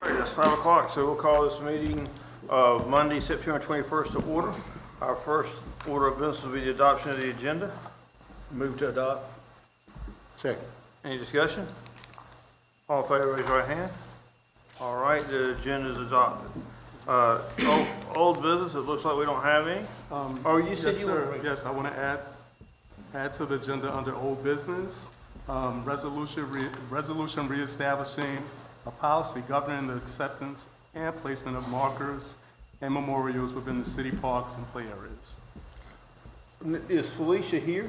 All right, it's 5 o'clock, so we'll call this meeting of Monday, September 21st to order. Our first order of business will be the adoption of the agenda. Move to adopt. Second. Any discussion? All in favor, raise your right hand. All right, the agenda is adopted. Old business, it looks like we don't have any. Oh, you said Yes, you sir. were. Yes, I want to add to the agenda under old business, resolution reestablishing a policy governing the acceptance and placement of markers and memorials within the city parks and play areas. Is Felicia here?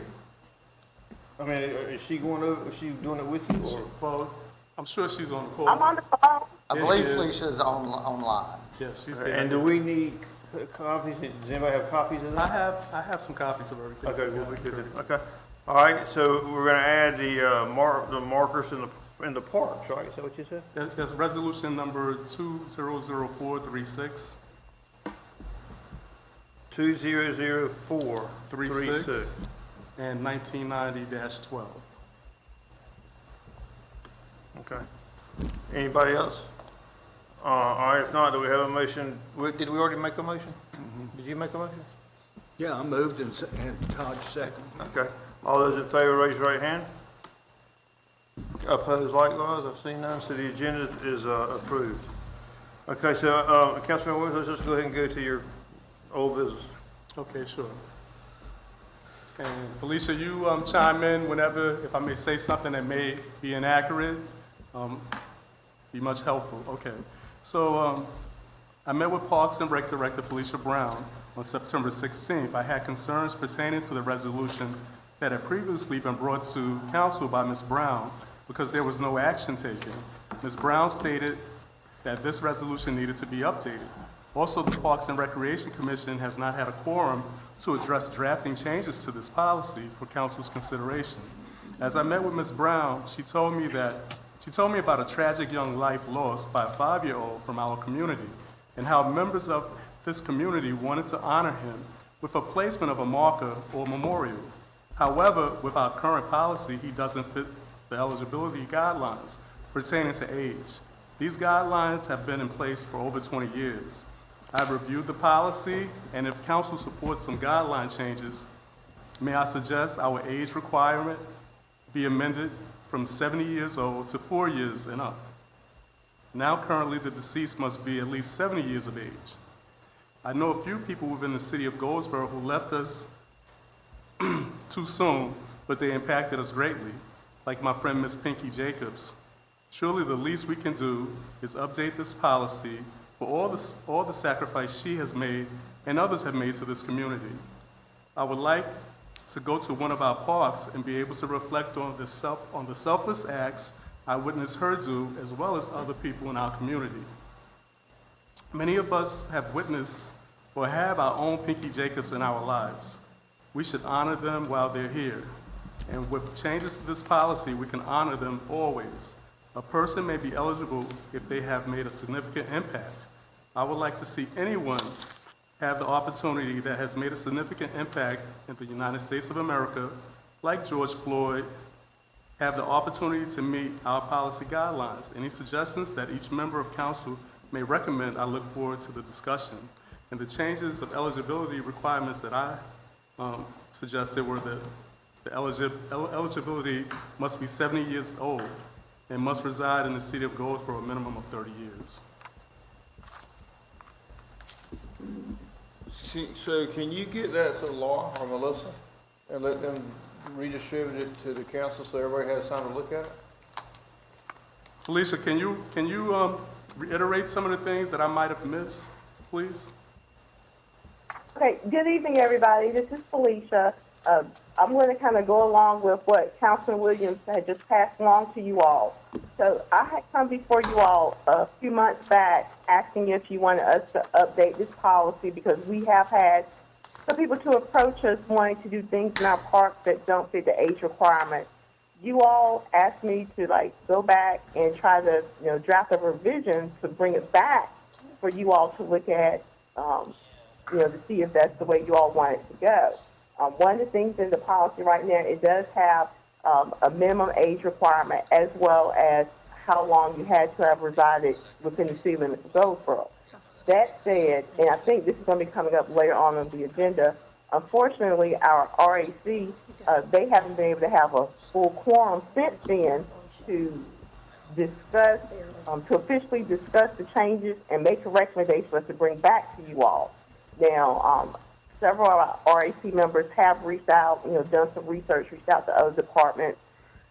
I mean, is she going over, is she doing it with you? Or? Well, I'm sure she's on the call. I'm on the phone. I Yes, believe she is. Felicia's online. Yes, she's there. And do we need copies? Does anybody have copies of I that? have some copies of everything. Okay, we'll be good. Okay. All right, so we're going to add the markers in the parks, right? Is that what you said? That's resolution number 200436. 200436. And 1990-12. Okay. Anybody else? All right, if not, do we have a motion? Did we already make a motion? Did you make a motion? Yeah, I moved and Todd second. Okay. All those in favor, raise your right hand. Opposed likewise, I've seen none, so the agenda is approved. Okay, so Councilman Williams, let's just go ahead and go to your old business. Okay, sure. And Felicia, you chime in whenever, if I may say something that may be inaccurate, be much helpful. Okay. So I met with Parks and Rec Director Felicia Brown on September 16th. I had concerns pertaining to the resolution that had previously been brought to council by Ms. Brown because there was no action taken. Ms. Brown stated that this resolution needed to be updated. Also, the Parks and Recreation Commission has not had a quorum to address drafting changes to this policy for council's consideration. As I met with Ms. Brown, she told me about a tragic young life lost by a 5-year-old from our community and how members of this community wanted to honor him with a placement of a marker or memorial. However, with our current policy, he doesn't fit the eligibility guidelines pertaining to age. These guidelines have been in place for over 20 years. I've reviewed the policy, and if council supports some guideline changes, may I suggest our age requirement be amended from 70 years old to 4 years and up. Now currently the deceased must be at least 70 years of age. I know a few people within the city of Goldsboro who left us too soon, but they impacted us greatly, like my friend Miss Pinky Jacobs. Surely the least we can do is update this policy for all the sacrifice she has made and others have made to this community. I would like to go to one of our parks and be able to reflect on the selfless acts I witnessed her do, as well as other people in our community. Many of us have witnessed or have our own Pinky Jacobs in our lives. We should honor them while they're here. And with changes to this policy, we can honor them always. A person may be eligible if they have made a significant impact. I would like to see anyone have the opportunity that has made a significant impact in the United States of America, like George Floyd, have the opportunity to meet our policy guidelines. Any suggestions that each member of council may recommend, I look forward to the discussion. And the changes of eligibility requirements that I suggested were that the eligibility must be 70 years old and must reside in the city of Goldsboro a minimum of 30 years. So can you get that to Laura or Melissa and let them redistribute it to the council so everybody has time to look at it? Felicia, can you reiterate some of the things that I might have missed, please? Okay, good evening, everybody. This is Felicia. I'm going to kind of go along with what Councilman Williams had just passed along to you all. So I had come before you all a few months back asking if you wanted us to update this policy because we have had some people to approach us wanting to do things in our parks that don't fit the age requirement. You all asked me to go back and try to draft a revision to bring it back for you all to look at, to see if that's the way you all want it to go. One of the things in the policy right now, it does have a minimum age requirement as well as how long you had to have resided within the city limits of Goldsboro. That said, and I think this is going to be coming up later on the agenda, unfortunately, our RAC, they haven't been able to have a full quorum since then to discuss, to officially discuss the changes and make a recommendation for us to bring back to you all. Now, several of our RAC members have reached out, done some research, reached out to other departments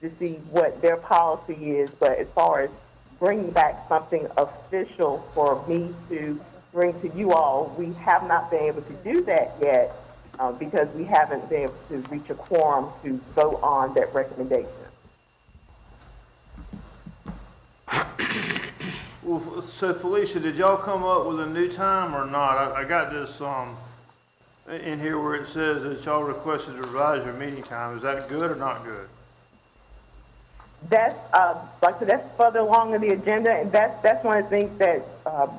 to see what their policy is, but as far as bringing back something official for me to bring to you all, we have not been able to do that yet because we haven't been able to reach a quorum to vote on that recommendation. Well, so Felicia, did y'all come up with a new time or not? I got this, in here where it says that y'all requested to revise your meeting time. Is that good or not good? That's, like I said, that's further along in the agenda, and that's one of the things that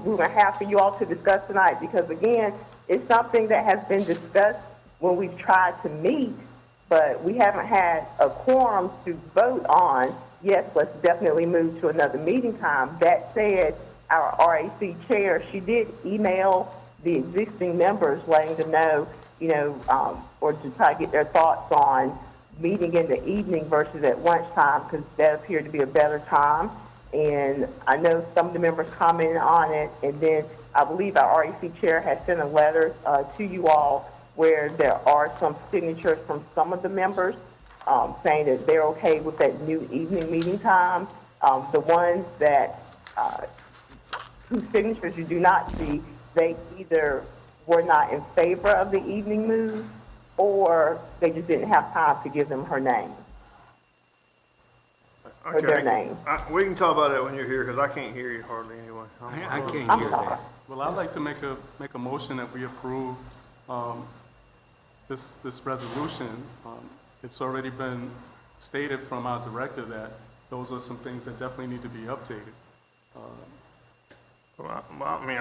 we're going to have for you all to discuss tonight, because again, it's something that has been discussed when we've tried to meet, but we haven't had a quorum to vote on. Yes, let's definitely move to another meeting time. That said, our RAC chair, she did email the existing members letting them know, or to try to get their thoughts on meeting in the evening versus at lunchtime, because that appeared to be a better time. And I know some of the members commented on it, and then I believe our RAC chair has sent a letter to you all where there are some signatures from some of the members saying that they're okay with that new evening meeting time. The ones that whose signatures you do not see, they either were not in favor of the evening move, or they just didn't have time to give them her name. Or their name. We can talk about that when you're here, because I can't hear you hardly anyway. I can't I'm hear sorry. that. Well, I'd like to make a motion that we approve this resolution. It's already been stated from our director that those are some things that definitely need to be updated. Well, I mean,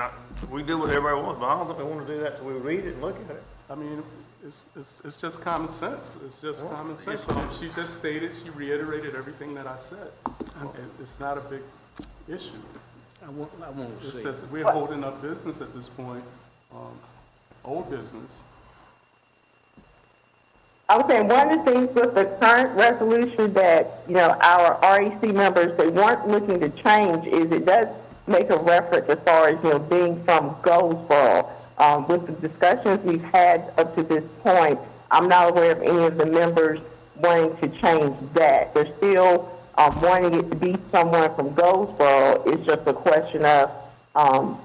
we do what everybody wants, but I don't think we want to do that till we read it and look at it. I mean, it's just common sense. It's just common sense. She just stated, she reiterated everything that I said. It's not a big issue. I want to It's see. just, we're holding up business at this point, old business. I was saying one of the things with the current resolution that, our REC members, they weren't looking to change is it does make a reference as far as, being from Goldsboro. With the discussions we've had up to this point, I'm not aware of any of the members wanting to change that. They're still wanting it to be someone from Goldsboro. It's just a question of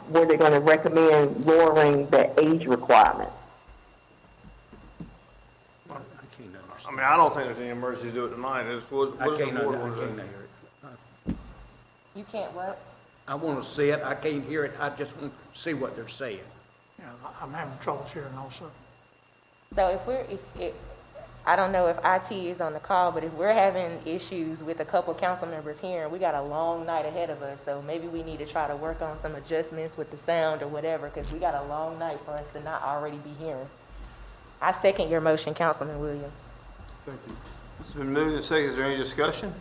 were they going to recommend lowering the age requirement. I can't I understand. mean, I don't think there's any emergency to do it tonight. What I does the can't board hear want to do? it. You can't what? I want to see it. I can't hear it. I just want to see what they're saying. Yeah, I'm having trouble hearing also. So if I don't know if IT is on the call, but if we're having issues with a couple council members here, we got a long night ahead of us, so maybe we need to try to work on some adjustments with the sound or whatever, because we got a long night for us to not already be hearing. I second your motion, Councilman Williams. Thank you. It's been moved and seconded. Is there any discussion?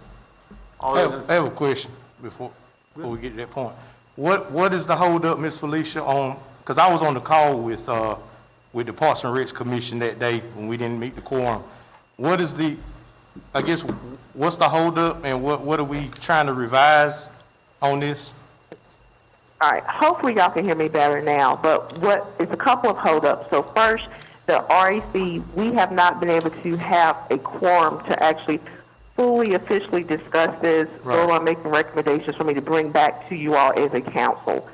All I those have, I have a question before we get to that point. What is the holdup, Ms. Felicia, on, because I was on the call with the Parks and Rec Commission that day when we didn't meet the quorum. What is what's the holdup, and what are we trying to revise on this? All right, hopefully y'all can hear me better now, but it's a couple of holdups. So first, the REC, we have not been able to have a quorum to actually fully officially discuss this, Right. go on making recommendations for me to bring back to you all as a council.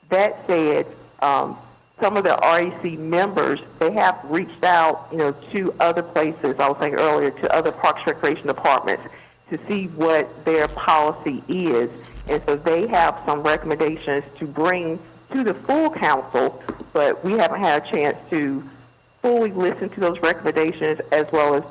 That said, some of the REC members, they have reached out, to other places, I was saying earlier, to other Parks and Recreation departments to see what their policy is. And so they have some recommendations to bring to the full council, but we haven't had a chance to fully listen to those recommendations as well as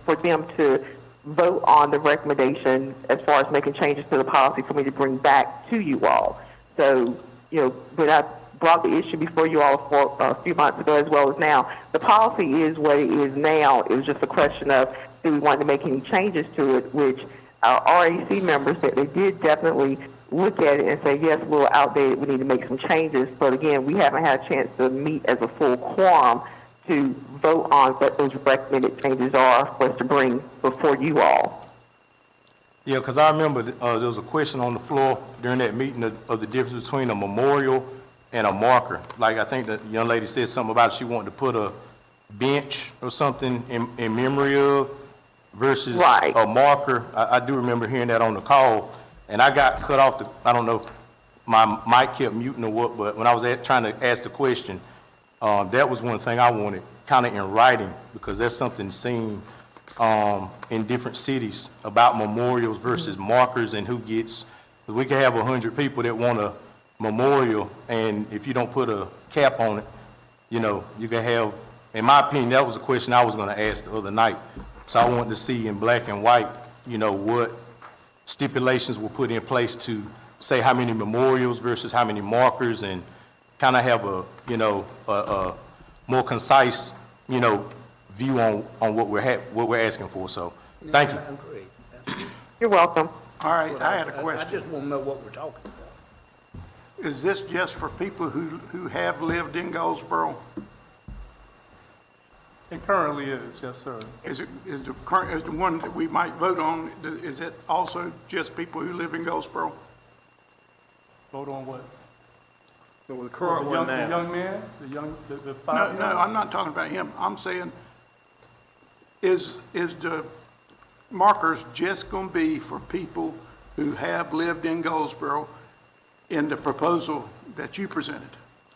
for them to vote on the recommendation as far as making changes to the policy for me to bring back to you all. So, when I brought the issue before you all for a few months ago as well as now, the policy is what it is now. It was just a question of do we want to make any changes to it, which our RAC members that they did definitely look at it and say, yes, a little outdated, we need to make some changes. But again, we haven't had a chance to meet as a full quorum to vote on what those recommended changes are for us to bring before you all. Yeah, because I remember there was a question on the floor during that meeting of the difference between a memorial and a marker. Like, I think the young lady said something about she wanted to put a bench or something in memory of versus Right. a marker. I do remember hearing that on the call, and I got cut off. I don't know if my mic kept muting or what, but when I was trying to ask the question, that was one thing I wanted kind of in writing, because that's something seen in different cities about memorials versus markers and who gets. We could have 100 people that want a memorial, and if you don't put a cap on it, you know, you can have, in my opinion, that was a question I was going to ask the other night. So I wanted to see in black and white, you know, what stipulations were put in place to say how many memorials versus how many markers, and kind of have a, you know, a more concise, you know, view on what we're asking for. So, thank you. I agree. You're welcome. All right, I had a I question. just want to know what we're talking about. Is this just for people who have lived in Goldsboro? It currently is, yes, sir. Is the one that we might vote on, is it also just people who live in Goldsboro? Vote on what? The The current one young, the now. young man, the No, five. no, I'm not talking about him. I'm saying, is the markers just going to be for people who have lived in Goldsboro in the proposal that you presented?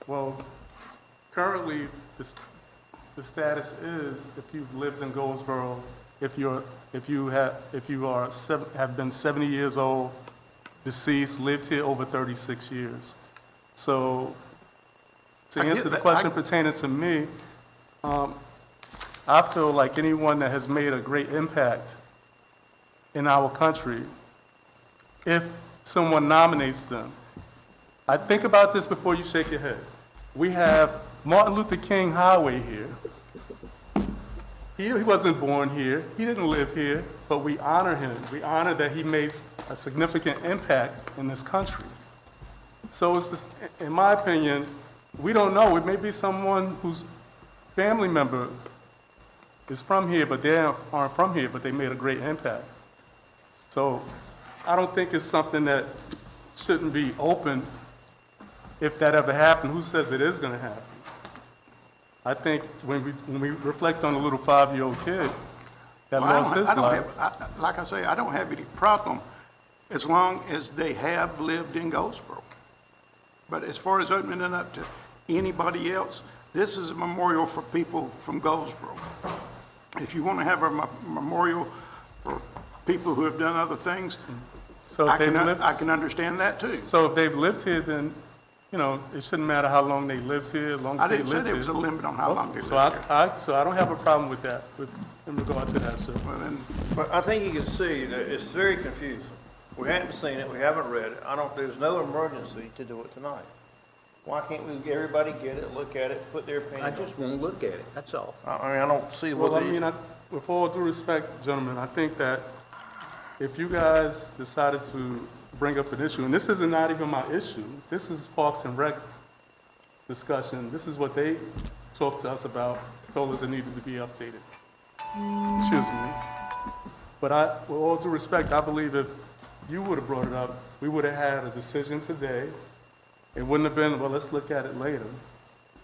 Well, currently, the status is if you've lived in Goldsboro, if you have been 70 years old, deceased, lived here over 36 years. So, to I get answer the that. question pertaining to me, I feel like anyone that has made a great impact in our country, if someone nominates them, I think about this before you shake your head. We have Martin Luther King Highway here. He wasn't born here, he didn't live here, but we honor him. We honor that he made a significant impact in this country. So it's this, in my opinion, we don't know. It may be someone whose family member is from here, but they aren't from here, but they made a great impact. So I don't think it's something that shouldn't be open if that ever happened. Who says it is going to happen? I think when we reflect on a little 5-year-old kid that Well, lost his life. like I say, I don't have any problem as long as they have lived in Goldsboro. But as far as opening it up to anybody else, this is a memorial for people from Goldsboro. If you want to have a memorial for people who have done other things, So if they've lived, I can understand that too. so if they've lived here, then, you know, it shouldn't matter how long they lived here, as long I as they didn't say lived there was a here. limit on how long they lived So here. so I don't have a problem with that, in regard to that, sir. Well, then, But I think you can see that it's very confusing. We haven't seen it, we haven't read it. There's no emergency to do it tonight. Why can't everybody get it, look at it, put their opinion I on it? just want to look at it, that's all. I mean, I don't see what Well, I these. mean, with all due respect, gentlemen, I think that if you guys decided to bring up an issue, and this is not even my issue, this is Parks and Rec discussion, this is what they talked to us about, told us it needed to be updated. Excuse me. But with all due respect, I believe if you would have brought it up, we would have had a decision today. It wouldn't have been, well, let's look at it later.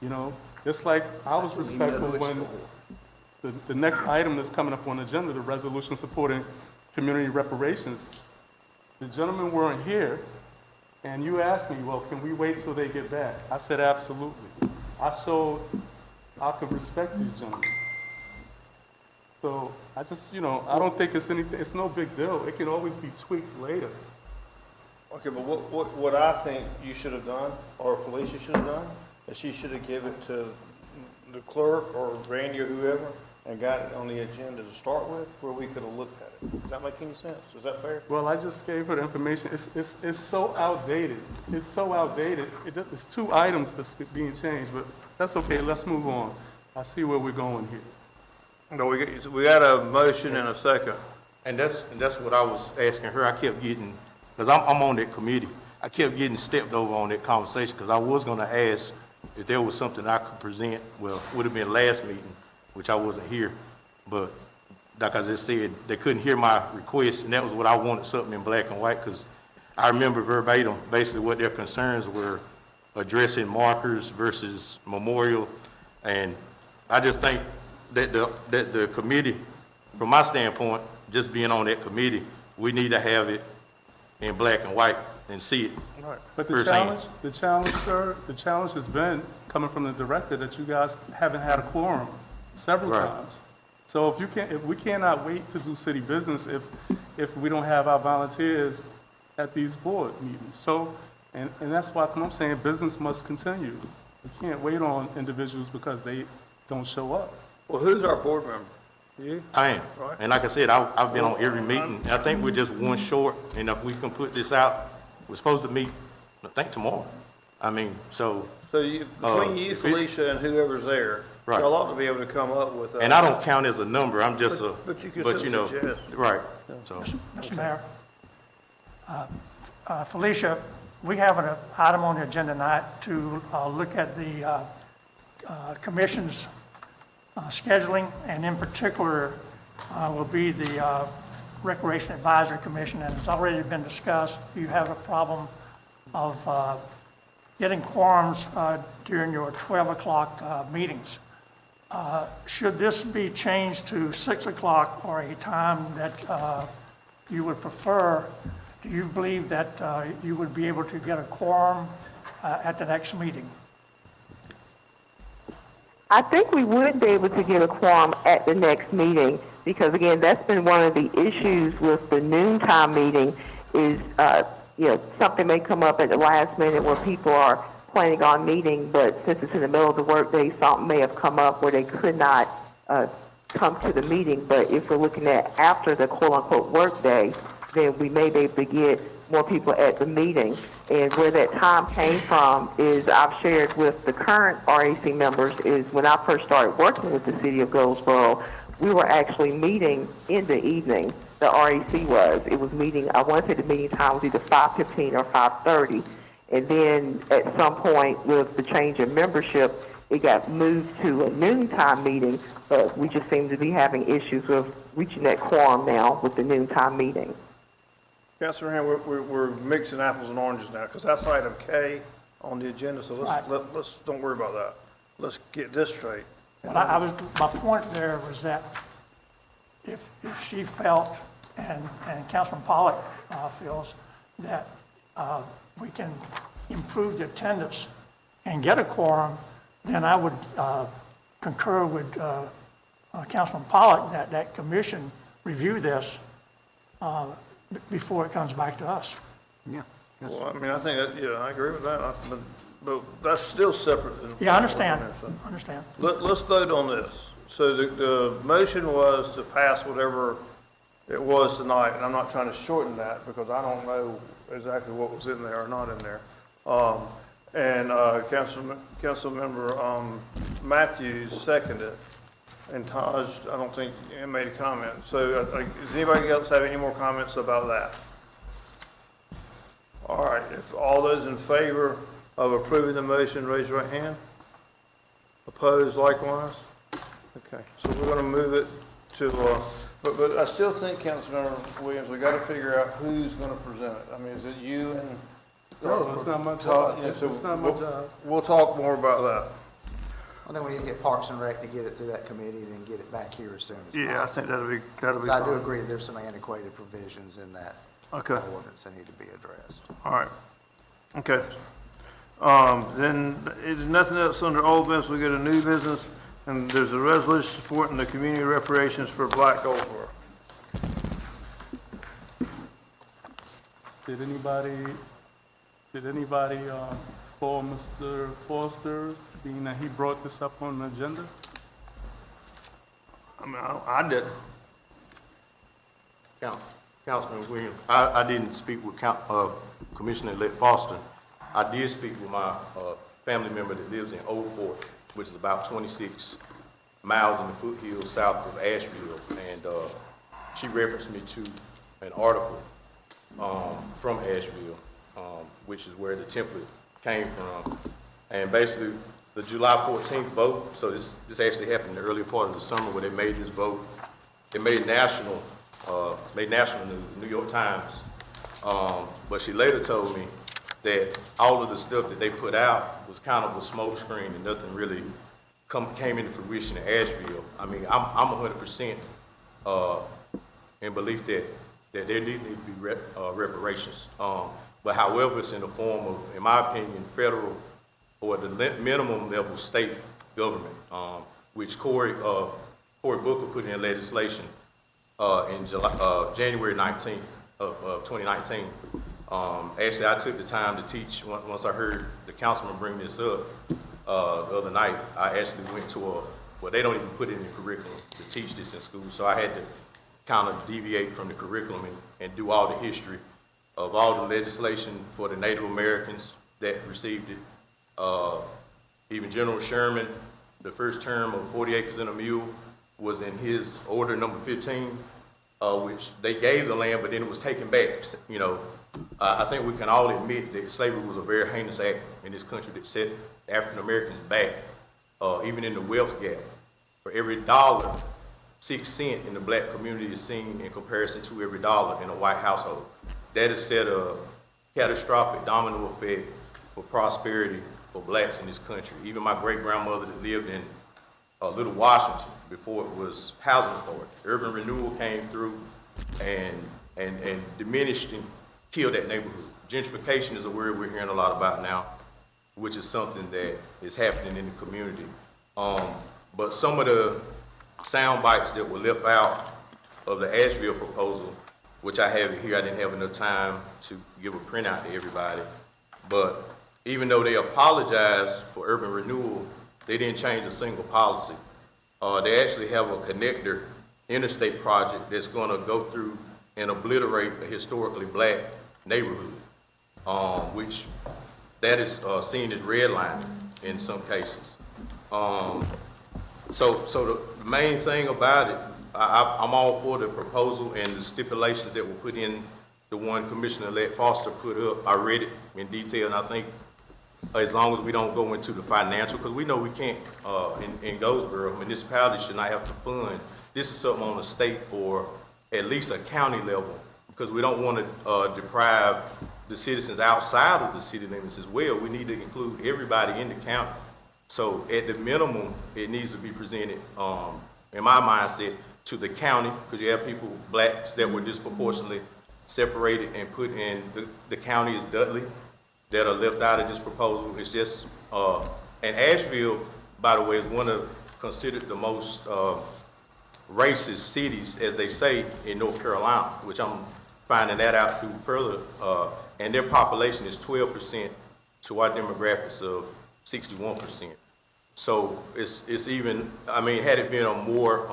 You know, just like I was respectful when the next item that's coming up on the agenda, the resolution supporting community reparations, the gentlemen weren't here, and you asked me, well, can we wait till they get back? I said, absolutely. I showed I could respect these gentlemen. So I just, you know, I don't think it's anything, it's no big deal. It can always be tweaked later. Okay, but what I think you should have done, or Felicia should have done, is she should have given it to the clerk or Randy or whoever and got it on the agenda to start with, where we could have looked at it. Does that make any sense? Is that fair? Well, I just gave her the information. It's so outdated. It's so outdated. It's 2 items that's being changed, but that's okay. Let's move on. I see where we're going here. No, we got a motion and a second And that's what I was asking her. I kept getting, because I'm on that committee, I kept getting stepped over on that conversation, because I was gonna ask if there was something I could present. Well, it would have been last meeting, which I wasn't here, but like I just said, they couldn't hear my request, and that was what I wanted, something in black and white, because I remember verbatim, basically what their concerns were, addressing markers versus memorial, and I just think that the committee, from my standpoint, just being on that committee, we need to have it in black and white and see it. Right. But the firsthand. challenge, sir, the challenge has been coming from the director that you guys haven't had a quorum several Right. times. So if we cannot wait to do city business if we don't have our volunteers at these board meetings. So, and that's why I'm saying business must continue. We can't wait on individuals because they don't show up. Well, who's our board member? You? I am. Right. And like I said, I've been on every meeting. I think we're just one short, and if we can put this out, we're supposed to meet, I think tomorrow. I mean, so, So you, between you, if it- Felicia, and whoever's there, Right. y'all ought to be able to come up with. and I don't count as a number, I'm just a, But you can but still you know, suggest. right, so. Mr. Mayor, Felicia, we have an item on the agenda tonight to look at the commission's scheduling, and in particular will be the Recreation Advisory Commission, and it's already been discussed. You have a problem of getting quorums during your 12 o'clock meetings. Should this be changed to 6 o'clock or a time that you would prefer? Do you believe that you would be able to get a quorum at the next meeting? I think we would be able to get a quorum at the next meeting, because again, that's been one of the issues with the noontime meeting is, something may come up at the last minute where people are planning on meeting, but since it's in the middle of the workday, something may have come up where they could not come to the meeting. But if we're looking at after the quote-unquote workday, then we may be able to get more people at the meeting. And where that time came from is I've shared with the current RAC members is when I first started working with the city of Goldsboro, we were actually meeting in the evening. The RAC was. It was meeting, I want to say the meeting time was either 5:15 or 5:30. And then at some point with the change in membership, it got moved to a noontime meeting, but we just seem to be having issues with reaching that quorum now with the noontime meeting. Councilor Hand, we're mixing apples and oranges now, because that's item K on the agenda, so Right. let's don't worry about that. Let's get this straight. Well, my point there was that if she felt, and Councilman Pollock feels, that we can improve the attendance and get a quorum, then I would concur with Councilman Pollock that that commission review this before it comes back to us. Well, I mean, I think that, I agree with that, but that's still separate than. Yeah, I understand, understand. Let's vote on this. So the motion was to pass whatever it was tonight, and I'm not trying to shorten that because I don't know exactly what was in there or not in there. And Councilmember Matthews seconded, and Taj, I don't think, made a comment. So does anybody else have any more comments about that? All right, if all those in favor of approving the motion, raise your right hand. Opposed likewise? Okay, so we're gonna move it to, but I still think, Councilmember Williams, we gotta figure out who's gonna present it. I mean, is it you and? No, it's not my job. Yeah, so It's not my job. We'll talk more about that. I think we need to get Parks and Rec to get it through that committee and then get it back here as soon as possible. Yeah, I think that'll be So I do fine. agree there's some antiquated provisions in that Okay, ordinance that need to be addressed. all right. Okay. Then, if there's nothing else under old business, we get a new business, and there's a resolution supporting the community reparations for Black Goldsboro. Did anybody call Mr. Foster, being that he brought this up on the agenda? I mean, I didn't. Councilman Williams, I didn't speak with Commissioner-elect Foster. I did speak with my family member that lives in Old Fort, which is about 26 miles in the foothills south of Asheville. And she referenced me to an article from Asheville, which is where the template came from. And basically, the July 14th vote, so this actually happened in the earlier part of the summer where they made this vote. It made national news, New York Times. But she later told me that all of the stuff that they put out was kind of a smoke screen and nothing really came into fruition in Asheville. I mean, I'm 100% in belief that there need to be reparations. But however, it's in the form of, in my opinion, federal or the minimum level state government, which Cory Booker put in legislation in January 19th of 2019. Actually, I took the time to teach, once I heard the councilman bring this up the other night, I actually went to well, they don't even put it in the curriculum to teach this in school, so I had to kind of deviate from the curriculum and do all the history of all the legislation for the Native Americans that received it. Even General Sherman, the first term of 40 acres and a mule was in his order number 15, which they gave the land, but then it was taken back. You know, I think we can all admit that slavery was a very heinous act in this country that set African Americans back, even in the wealth gap. For every dollar, 6 cents in the black community is seen in comparison to every dollar in a white household. That has set a catastrophic domino effect for prosperity for blacks in this country. Even my great-grandmother that lived in Little Washington before it was housing authority. Urban renewal came through and diminished and killed that neighborhood. Gentrification is a word we're hearing a lot about now, which is something that is happening in the community. But some of the sound bites that were left out of the Asheville proposal, which I have it here, I didn't have enough time to give a printout to everybody. But even though they apologized for urban renewal, they didn't change a single policy. They actually have a connector interstate project that's gonna go through and obliterate a historically black neighborhood, which that is seen as redlining in some cases. So the main thing about it, I'm all for the proposal and the stipulations that were put in the one Commissioner-elect Foster put up. I read it in detail, and I think as long as we don't go into the financial, because we know we can't, in Goldsboro, municipalities should not have to fund. This is something on the state or at least a county level, because we don't want to deprive the citizens outside of the city limits as well. We need to include everybody in the county. So at the minimum, it needs to be presented, in my mindset, to the county, because you have people, blacks, that were disproportionately separated and put in the county as Dudley, that are left out of this proposal. It's just, and Asheville, by the way, is one of considered the most racist cities, as they say, in North Carolina, which I'm finding that out through further, and their population is 12% to our demographics of 61%. So it's even, I mean, had it been more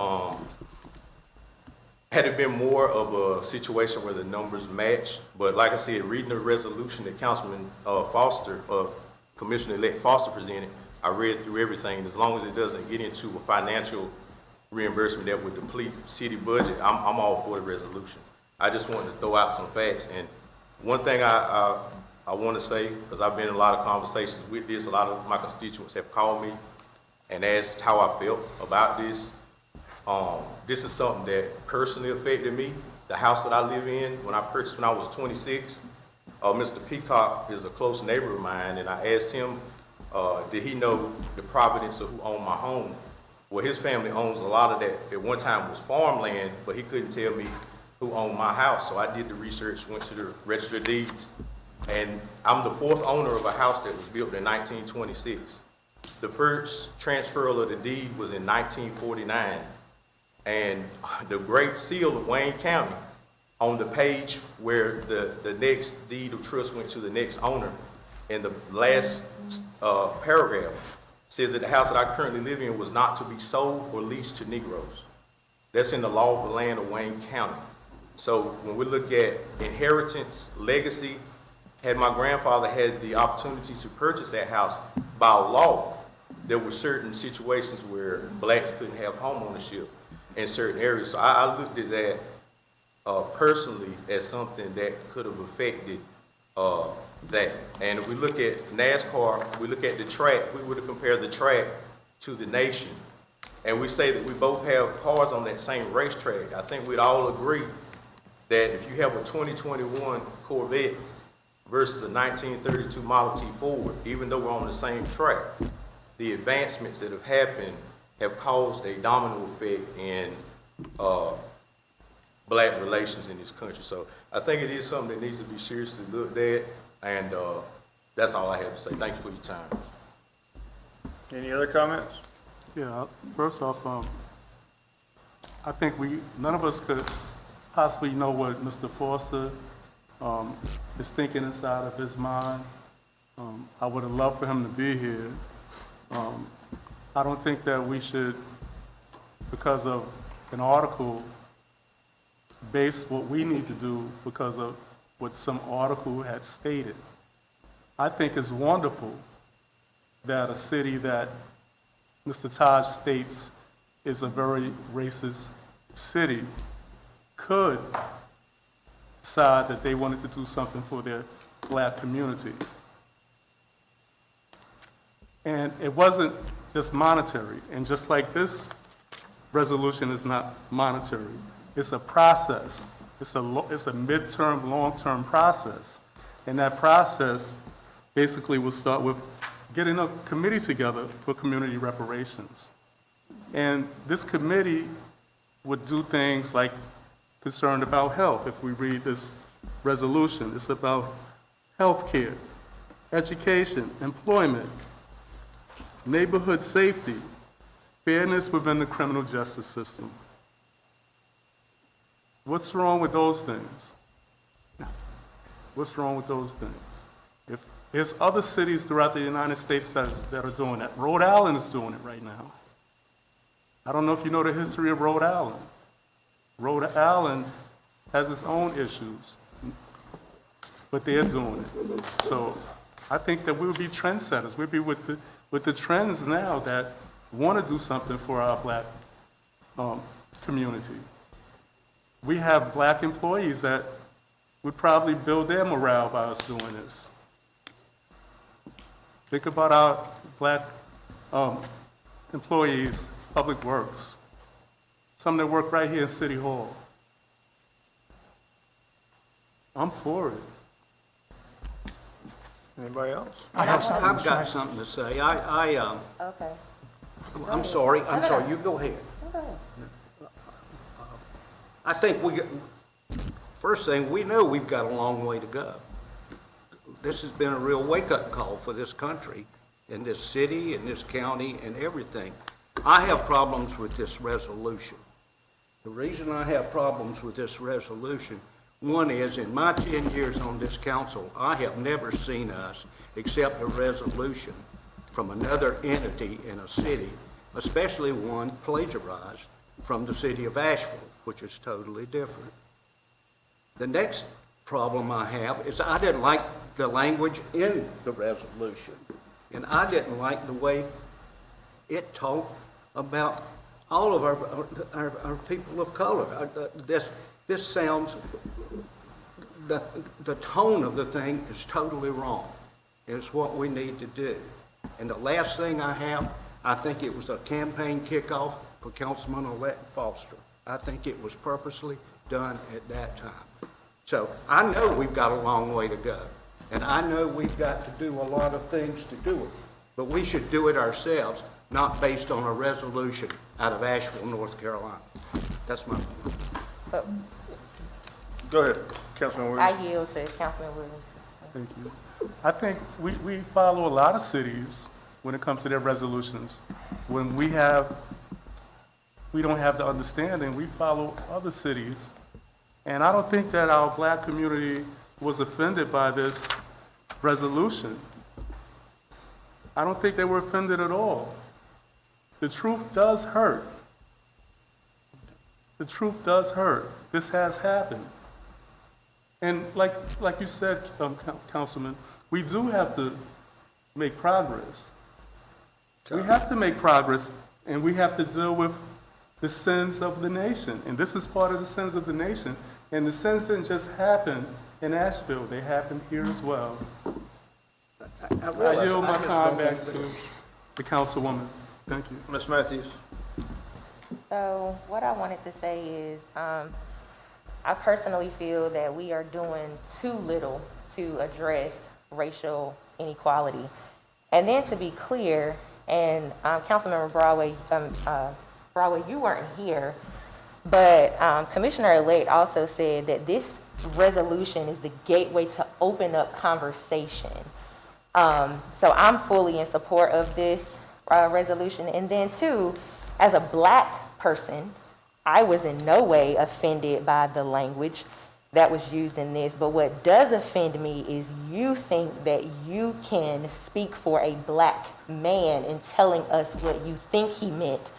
of a situation where the numbers match, but like I said, reading the resolution that Councilman Foster, Commissioner-elect Foster presented, I read through everything. As long as it doesn't get into a financial reimbursement that would deplete city budget, I'm all for the resolution. I just wanted to throw out some facts. And one thing I want to say, because I've been in a lot of conversations with this, a lot of my constituents have called me and asked how I felt about this. This is something that personally affected me. The house that I live in, when I purchased when I was 26, Mr. Peacock is a close neighbor of mine, and I asked him, did he know the provenance of who owned my home? Well, his family owns a lot of that. At one time was farmland, but he couldn't tell me who owned my house. So I did the research, went to the Register of Deeds, and I'm the fourth owner of a house that was built in 1926. The first transferal of the deed was in 1949. And the Great Seal of Wayne County, on the page where the next deed of trust went to the next owner, in the last paragraph, says that the house that I currently live in was not to be sold or leased to Negroes. That's in the law of the land of Wayne County. So when we look at inheritance, legacy, had my grandfather had the opportunity to purchase that house by law, there were certain situations where blacks couldn't have home ownership in certain areas. So I looked at that personally as something that could have affected that. And if we look at NASCAR, we look at the track, if we were to compare the track to the nation, and we say that we both have cars on that same racetrack, I think we'd all agree that if you have a 2021 Corvette versus a 1932 Model T Ford, even though we're on the same track, the advancements that have happened have caused a domino effect in black relations in this country. So I think it is something that needs to be seriously looked at, and that's all I have to say. Thank you for your time. Any other comments? Yeah, first off, I think none of us could possibly know what Mr. Foster is thinking inside of his mind. I would have loved for him to be here. I don't think that we should, because of an article, base what we need to do because of what some article had stated. I think it's wonderful that a city that Mr. Taj states is a very racist city could decide that they wanted to do something for their black community. And it wasn't just monetary. And just like this resolution is not monetary, it's a process. It's a midterm, long-term process. And that process basically will start with getting a committee together for community reparations. And this committee would do things like concerned about health. If we read this resolution, it's about health care, education, employment, neighborhood safety, fairness within the criminal justice system. What's wrong with those things? What's wrong with those things? If there's other cities throughout the United States that are doing that. Rhode Island is doing it right now. I don't know if you know the history of Rhode Island. Rhode Island has its own issues, but they're doing it. So I think that we'll be trendsetters. We'll be with the trends now that want to do something for our black community. We have black employees that would probably build their morale by us doing this. Think about our black employees, public works, some that work right here in City Hall. I'm for it. Anybody else? I have something to I've got say. something to say. Okay. I'm sorry, you go ahead. Okay. I think first thing, we know we've got a long way to go. This has been a real wake-up call for this country, and this city, and this county, and everything. I have problems with this resolution. The reason I have problems with this resolution, one is, in my 10 years on this council, I have never seen us accept a resolution from another entity in a city, especially one plagiarized from the city of Asheville, which is totally different. The next problem I have is I didn't like the language in the resolution, and I didn't like the way it talked about all of our people of color. This sounds, the tone of the thing is totally wrong. It's what we need to do. And the last thing I have, I think it was a campaign kickoff for Councilman-elect Foster. I think it was purposely done at that time. So I know we've got a long way to go, and I know we've got to do a lot of things to do it, but we should do it ourselves, not based on a resolution out of Asheville, North Carolina. That's my point. But Go ahead, Councilman Williams. I yield to Councilman Williams. Thank you. I think we follow a lot of cities when it comes to their resolutions. When we don't have the understanding, we follow other cities. And I don't think that our black community was offended by this resolution. I don't think they were offended at all. The truth does hurt. The truth does hurt. This has happened. And like you said, Councilman, we do have to make progress. We have to make progress, and we have to deal with the sins of the nation. And this is part of the sins of the nation, And the sins didn't just happen in Asheville, they happened here as well. I I realize yield it. my I just time don't back think to the councilwoman. Thank you. Ms. Matthews? So what I wanted to say is, I personally feel that we are doing too little to address racial inequality. And then to be clear, and Councilmember Broadway, you weren't here, but Commissioner-elect also said that this resolution is the gateway to open up conversation. So I'm fully in support of this resolution. And then two, as a Black person, I was in no way offended by the language that was used in this, but what does offend me is you think that you can speak for a Black man in telling us what you think he meant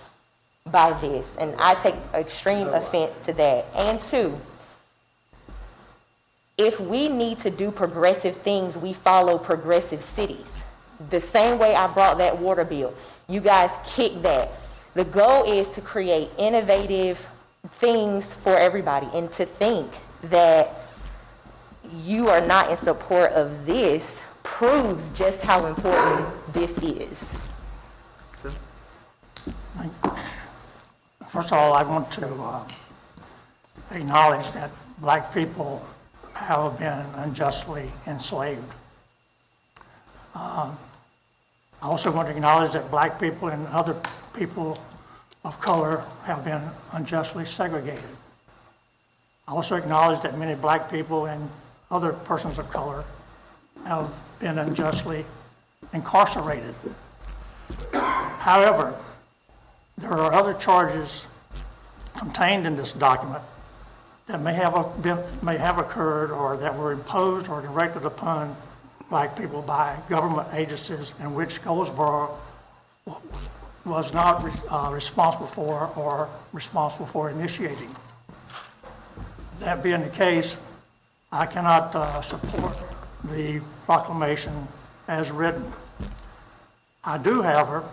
by this, and I take extreme offense to that. And two, if we need to do progressive things, we follow progressive cities. The same way I brought that water bill, you guys kick that. The goal is to create innovative things for everybody, and to think that you are not in support of this proves just how important this is. First of all, I want to acknowledge that Black people have been unjustly enslaved. I also want to acknowledge that Black people and other people of color have been unjustly segregated. I also acknowledge that many Black people and other persons of color have been unjustly incarcerated. However, there are other charges contained in this document that may have occurred or that were imposed or directed upon Black people by government agencies in which Goldsboro was not responsible for or responsible for initiating. That being the case, I cannot support the proclamation as written. I do, however,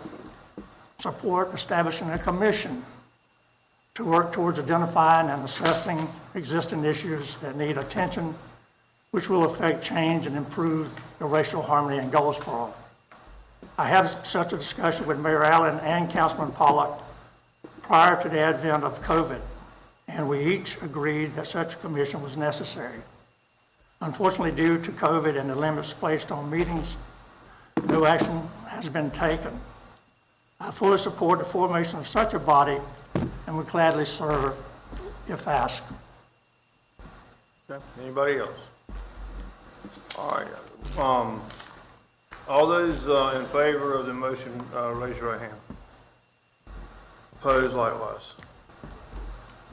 support establishing a commission to work towards identifying and assessing existing issues that need attention, which will affect change and improve the racial harmony in Goldsboro. I had such a discussion with Mayor Allen and Councilman Pollock prior to the advent of COVID, and we each agreed that such a commission was necessary. Unfortunately, due to COVID and the limits placed on meetings, no action has been taken. I fully support the formation of such a body and would gladly serve if asked. Okay. Anybody else? All right. All those in favor of the motion, raise your right hand. Opposed likewise.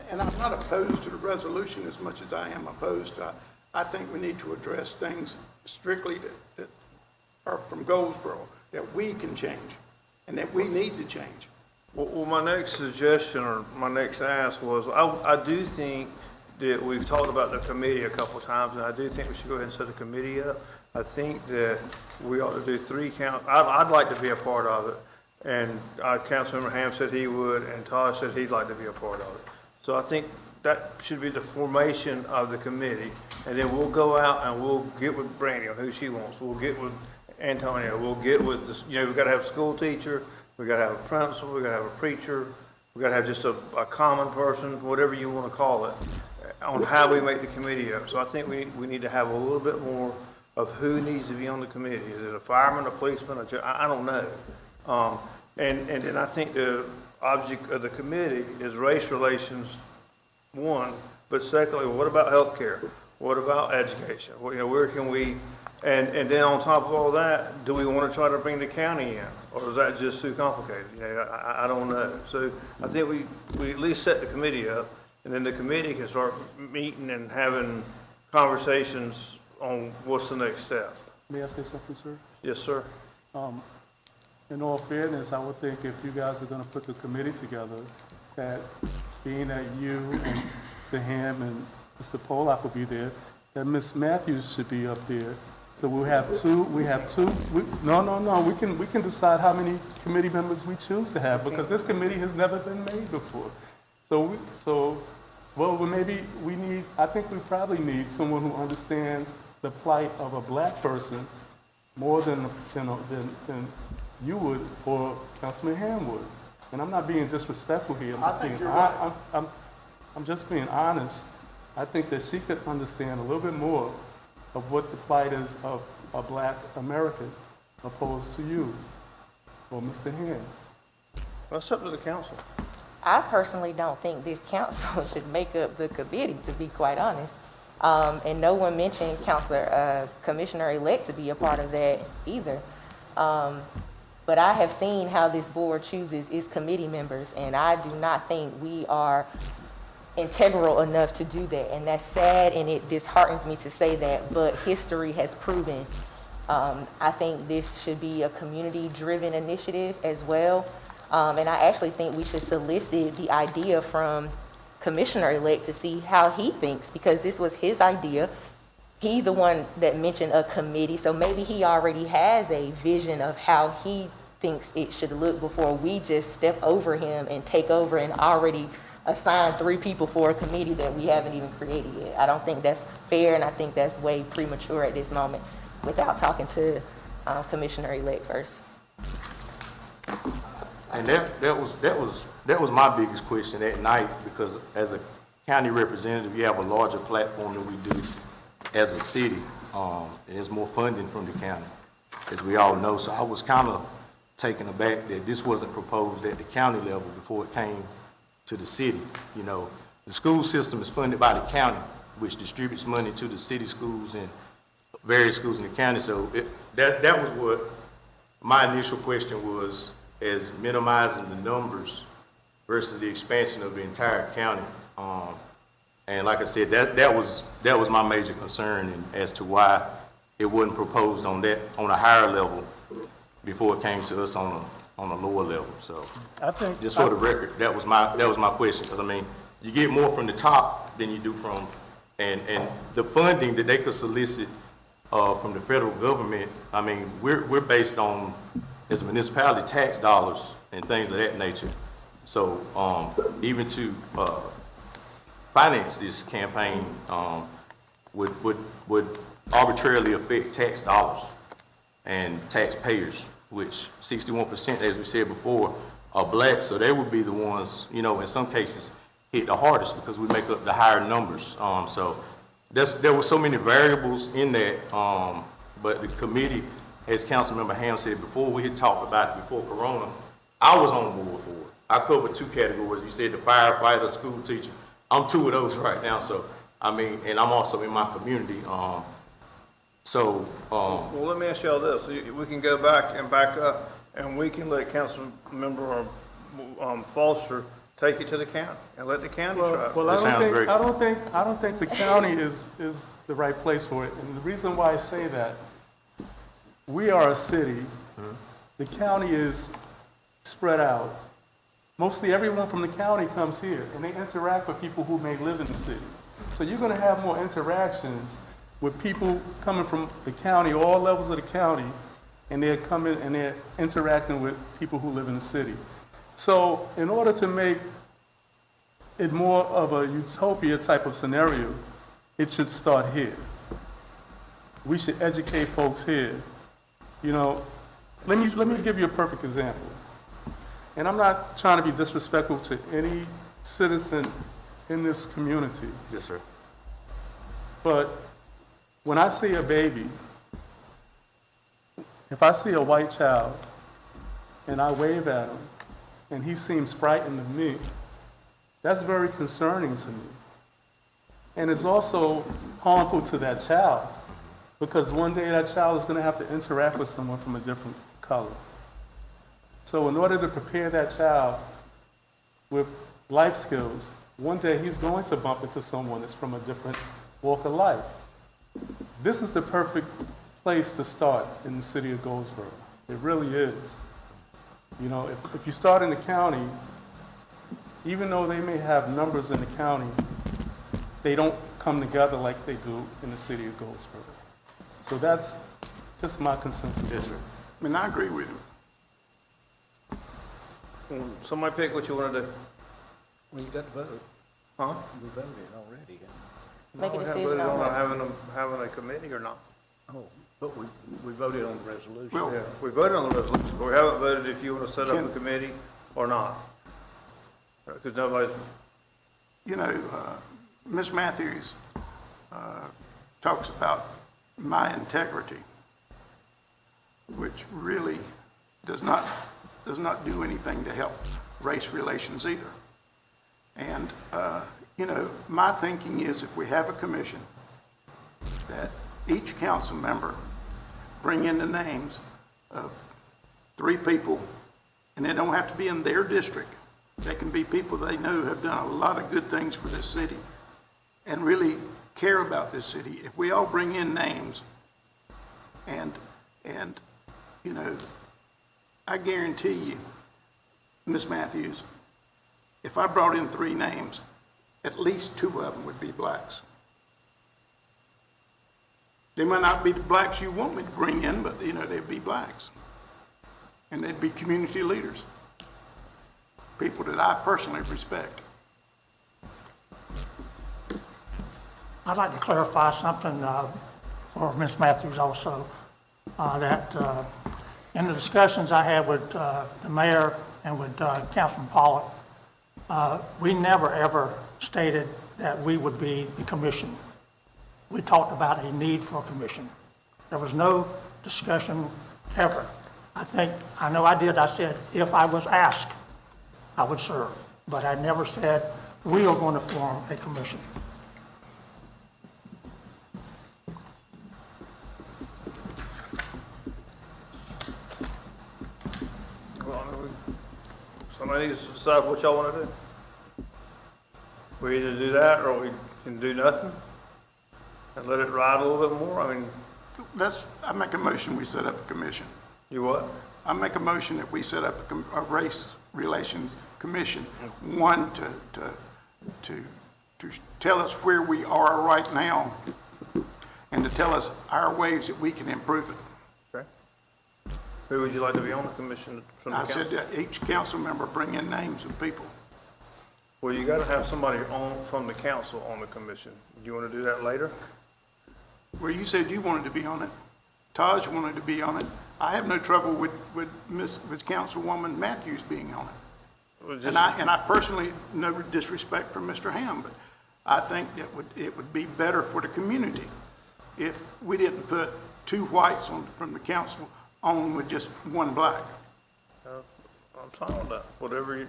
And I'm not opposed to the resolution as much as I am opposed to, I think we need to address things strictly that are from Goldsboro, that we can change, and that we need to change. Well, my next suggestion or my next ask was, I do think that we've talked about the committee a couple of times, and I do think we should go ahead and set the committee up. I think that we ought to do I'd like to be a part of it, and Councilmember Ham said he would, and Todd said he'd like to be a part of it. So I think that should be the formation of the committee, and then we'll go out and we'll get with Brandy on who she wants. We'll get with Antonio. We'll get with this, we've got to have a school teacher, we've got to have a principal, we've got to have a preacher, we've got to have just a common person, whatever you want to call it, on how we make the committee up. So I think we need to have a little bit more of who needs to be on the committee. Is it a fireman, a policeman, I don't know. And then I think the object of the committee is race relations, one, but secondly, what about healthcare? What about education? Where can we, and then on top of all that, do we want to try to bring the county in? Or is that just too complicated? I don't know. So I think we at least set the committee up, and then the committee can start meeting and having conversations on what's the next step. May I say something, sir? Yes, sir. In all fairness, I would think if you guys are going to put the committee together, that being that you and Mr. Ham and Mr. Pollock will be there, that Ms. Matthews should be up there. So we can decide how many committee members we choose to have, because this committee has never been made before. So Well, maybe I think we probably need someone who understands the plight of a black person more than you would or Councilman Ham would. And I'm not being disrespectful here. I'm just being honest. I think that she could understand a little bit more of what the plight is of a black American opposed to you or Mr. Ham. That's up to the council. I personally don't think this council should make up the committee, to be quite honest. And no one mentioned Commissioner-elect to be a part of that either. But I have seen how this board chooses its committee members, and I do not think we are integral enough to do that. And that's sad, and it disheartens me to say that, but history has proven. I think this should be a community-driven initiative as well. And I actually think we should solicit the idea from Commissioner-elect to see how he thinks, because this was his idea. He the one that mentioned a committee, so maybe he already has a vision of how he thinks it should look before we just step over him and take over and already assign 3 people for a committee that we haven't even created yet. I don't think that's fair, and I think that's way premature at this moment without talking to Commissioner-elect first. And that was my biggest question that night, because as a county representative, you have a larger platform than we do as a city. And there's more funding from the county, as we all know. So I was kind of taken aback that this wasn't proposed at the county level before it came to the city. You know, the school system is funded by the county, which distributes money to the city schools and various schools in the county. So that was what my initial question was, as minimizing the numbers versus the expansion of the entire county. And like I said, that was my major concern, and as to why it wasn't proposed on a higher level before it came to us on a lower level. So I think just for the record, that was my question, because I mean, you get more from the top than you do from, and the funding that they could solicit from the federal government. I mean, we're based on, as a municipality, tax dollars and things of that nature. So even to finance this campaign would arbitrarily affect tax dollars and taxpayers, which 61%, as we said before, are black. So they would be the ones, you know, in some cases, hit the hardest, because we make up the higher numbers. So there were so many variables in that, but the committee, as Councilmember Ham said before, we had talked about it before Corona. I was on board for it. I covered 2 categories. You said the firefighter, school teacher. I'm 2 of those right now. So, I mean, and I'm also in my community. Well, let me ask y'all this. We can go back up, and we can let Councilmember Foster take it to the county and let the county try it. Well, That sounds great. I don't think the county is the right place for it. And the reason why I say that, we are a city. The county is spread out. Mostly everyone from the county comes here, and they interact with people who may live in the city. So you're going to have more interactions with people coming from the county, all levels of the county, and they're coming and they're interacting with people who live in the city. So in order to make it more of a utopia type of scenario, it should start here. We should educate folks here. You know, let me give you a perfect example. And I'm not trying to be disrespectful to any citizen in this community. Yes, sir. But when I see a baby, if I see a white child and I wave at him and he seems frightened of me, that's very concerning to me. And it's also harmful to that child, because one day that child is going to have to interact with someone from a different color. So in order to prepare that child with life skills, one day he's going to bump into someone that's from a different walk of life. This is the perfect place to start in the city of Goldsboro. It really is. You know, if you start in the county, even though they may have numbers in the county, they don't come together like they do in the city of Goldsboro. So that's just my consensus. Yes, sir. I mean, I agree with him. Somebody pick what you want to do. Well, you got to vote. Huh? We voted already. Make a No, we haven't decision voted on what? having a committee or not. Oh, but we voted on the resolution. Well, Yeah, we voted on the resolution, but we haven't voted if you want to set up a Can- committee or not. Because nobody's, you know, Ms. Matthews talks about my integrity, which really does not do anything to help race relations either. And, you know, my thinking is if we have a commission, that each council member bring in the names of 3 people, and they don't have to be in their district. They can be people they know have done a lot of good things for this city and really care about this city. If we all bring in names and you know, I guarantee you, Ms. Matthews, if I brought in 3 names, at least 2 of them would be blacks. They might not be the blacks you want me to bring in, but, you know, they'd be blacks. And they'd be community leaders, people that I personally respect. I'd like to clarify something for Ms. Matthews also, that in the discussions I had with the mayor and with Councilman Pollock, we never, ever stated that we would be the commission. We talked about a need for a commission. There was no discussion ever. I know I did, I said, if I was asked, I would serve. But I never said, we are going to form a commission. well, I mean, somebody needs to decide what y'all want to do. We either do that or we can do nothing and let it ride a little bit more. I mean, I make a motion, we set up a commission. you what? I make a motion that we set up a race relations commission, one to tell us where we are right now and to tell us our ways that we can improve it. Okay. Who would you like to be on the commission from the I council? said that each council member bring in names of people. Well, you got to have somebody from the council on the commission. You want to do that later? Well, you said you wanted to be on it. Taj wanted to be on it. I have no trouble with Councilwoman Matthews being on it. Well, And I personally, no disrespect for Mr. Ham, but I think that it would be better for the community if we didn't put 2 whites from the council on with just 1 black. I'm fine with that. Whatever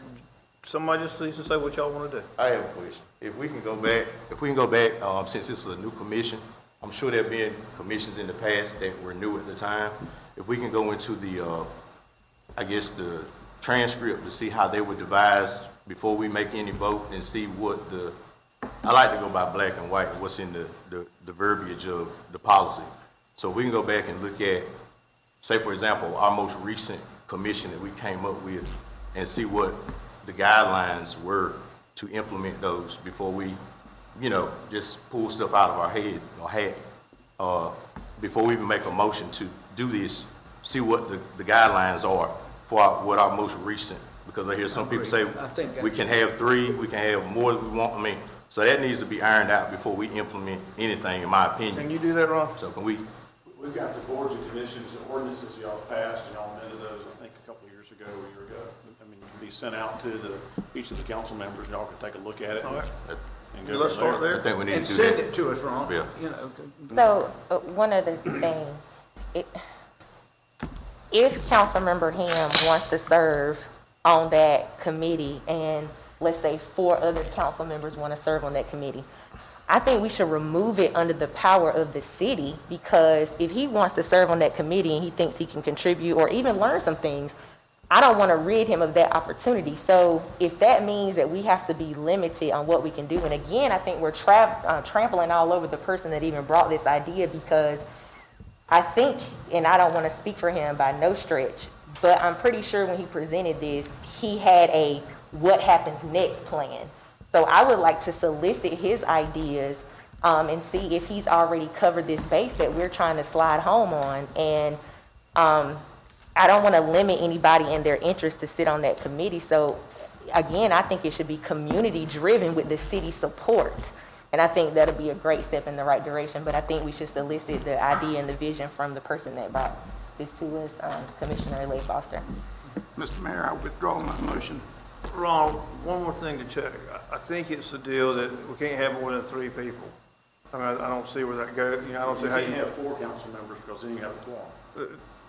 somebody just needs to say what y'all want to do. I have a question. If we can go back, since this is a new commission, I'm sure there have been commissions in the past that were new at the time. If we can go into the, I guess, the transcript to see how they were devised before we make any vote and see what I like to go by black and white, what's in the verbiage of the policy. So we can go back and look at, say, for example, our most recent commission that we came up with and see what the guidelines were to implement those before we, just pull stuff out of our head or hat. Before we even make a motion to do this, see what the guidelines are for what our most recent, because I hear some people say we can have 3, we can have more than we want. So that needs to be ironed out before we implement anything, in my opinion. Can you do that, Ron? So can we? We've got the boards and commissions and ordinances y'all passed, and y'all amended those, I think, a couple of years ago, or a year ago. I mean, it can be sent out to each of the council members, and y'all can take a look at it. All right. And go Let's from start there. I think we need And to do send that. it to us, Ron. Yeah. You know, So, one other thing, if Councilmember Ham wants to serve on that committee, and let's say 4 other council members want to serve on that committee, I think we should remove it under the power of the city, because if he wants to serve on that committee and he thinks he can contribute or even learn some things, I don't want to rid him of that opportunity. So if that means that we have to be limited on what we can do, and again, I think we're trampling all over the person that even brought this idea, because I think, and I don't want to speak for him by no stretch, but I'm pretty sure when he presented this, he had a what happens next plan. So I would like to solicit his ideas and see if he's already covered this base that we're trying to slide home on. And I don't want to limit anybody in their interest to sit on that committee. So again, I think it should be community-driven with the city support. And I think that'll be a great step in the right direction, but I think we should solicit the idea and the vision from the person that brought this to us, Commissioner Leigh Foster. Mr. Mayor, I withdraw my motion. Ron, one more thing to check. I think it's the deal that we can't have more than 3 people. I mean, I don't see where that goes, I don't see how You you. can't have 4 council members because then you have a quorum.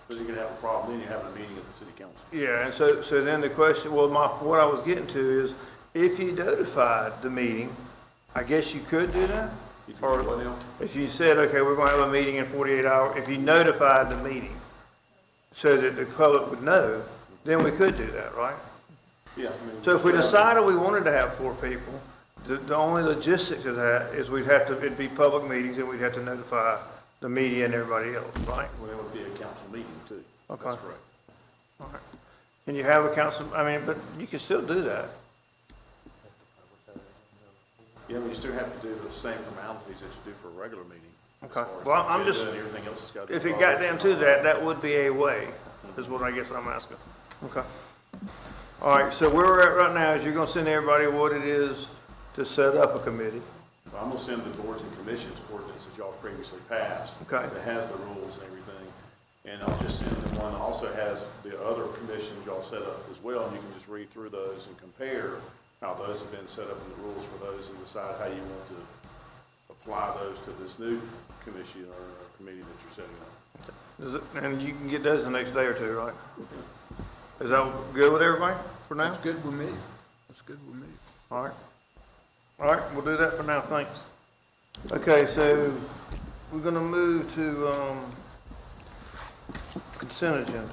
Because you can have a problem, then you have a meeting at the city council. Yeah, and so then the question, well, what I was getting to is, if you notified the meeting, I guess you could do that? If you Or do what now? if you said, okay, we're gonna have a meeting in 48 hours, if you notified the meeting so that the public would know, then we could do that, right? Yeah. I mean, So if we decided we wanted to have 4 people, the only logistics of that is it'd be public meetings and we'd have to notify the media and everybody else, right? Well, it would be a council meeting too. Okay. That's correct. All right. Can you have a council, but you can still do that. Yeah, but you still have to do the same formalities that you do for a regular meeting. as Okay. far as Well, I'm agenda just, and everything else that's got to be if it followed. got down to that, that would be a way, is what I guess I'm asking. Okay. All right, so where we're at right now is you're gonna send everybody what it is to set up a committee. Well, I'm gonna send the boards and commissions ordinance that y'all previously passed. Okay. That has the rules and everything. And I'll just send them one that also has the other commissions y'all set up as well. And you can just read through those and compare how those have been set up in the rules for those and decide how you want to apply those to this new commission or committee that you're setting up. And you can get those the next day or 2, right? Is that good with everybody for now? That's good with me. That's good with me. All right. All right, we'll do that for now, thanks. Okay, so we're gonna move to, consent agenda.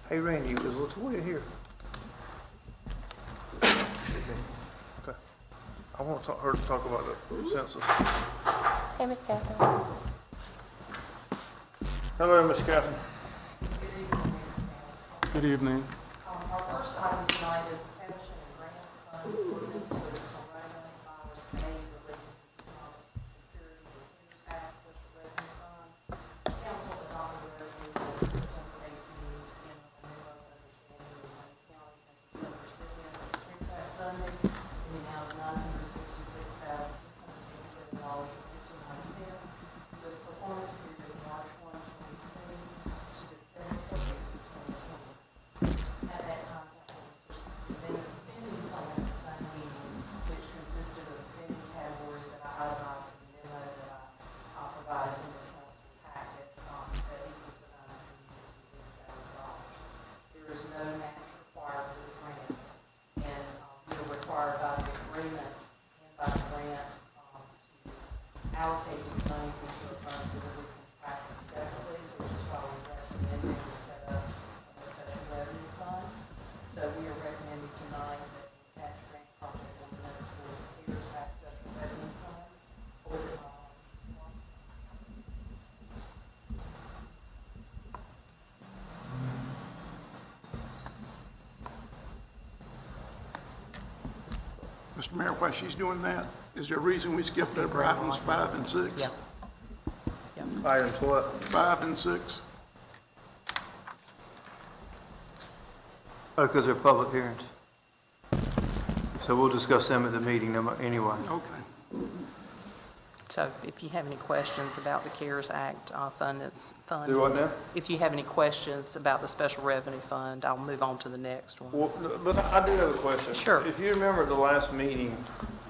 Hey Randy, is LaToya here? Okay. I want her to talk about the census. Hey, Ms. Catherine. Hello, Ms. Catherine. Good evening. Our first item tonight is establishing a grant fund ordinance with coronavirus aid relief economic security for tax special revenue fund. Council adopted a resolution on September 18th in a memorandum of understanding with Wayne County as the subrecipient of CARES Act funding in the amount of $966,687.69 for the performance period of March 1, 2020 to December 30th, 2020. At that time, council presented a spending plan at the same meeting, which consisted of the spending categories that I itemized in the memo that I provided in the council packet, that equals the $966,000. There is no match required for the grant, and we are required by the agreement and by the grant to allocate these monies into a fund so that we can track them separately, which is why we recommend the set up of a special revenue fund. So we are recommending tonight that the tax grant project ordinance for the CARES Act special revenue fund. Was it, Mr. Mayor, while she's doing that, is there a reason we skipped over items 5 and 6? Yeah. Items what? 5 and 6? Oh, because they're public hearings. So we'll discuss them at the meeting anyway. Okay. So if you have any questions about the CARES Act fund, Do what now? if you have any questions about the special revenue fund, I'll move on to the next one. Well, but I do have a question. Sure. If you remember at the last meeting,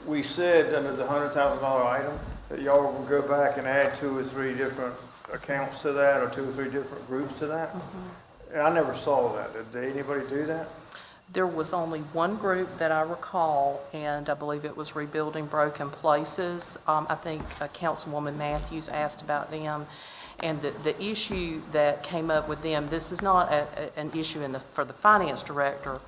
we said under the $100,000 item that y'all will go back and add 2 or 3 different accounts to that, or 2 or 3 different groups to that. And I never saw that. Did anybody do that? There was only one group that I recall, and I believe it was Rebuilding Broken Places. I think Councilwoman Matthews asked about them. And the issue that came up with them, this is not an issue for the finance director,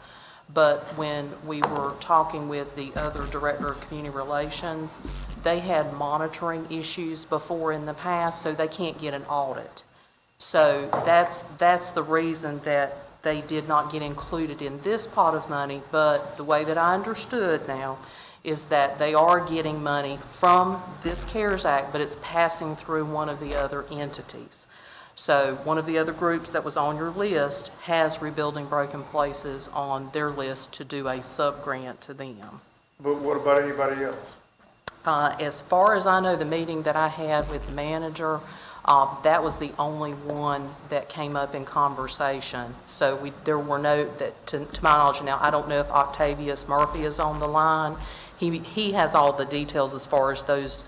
but when we were talking with the other director of community relations, they had monitoring issues before in the past, so they can't get an audit. So that's the reason that they did not get included in this pot of money, but the way that I understood now is that they are getting money from this CARES Act, but it's passing through one of the other entities. So one of the other groups that was on your list has Rebuilding Broken Places on their list to do a sub-grant to them. But what about anybody else? As far as I know, the meeting that I had with the manager, that was the only one that came up in conversation. So there were no, that to my knowledge now, I don't know if Octavius Murphy is on the line. He has all the details as far as those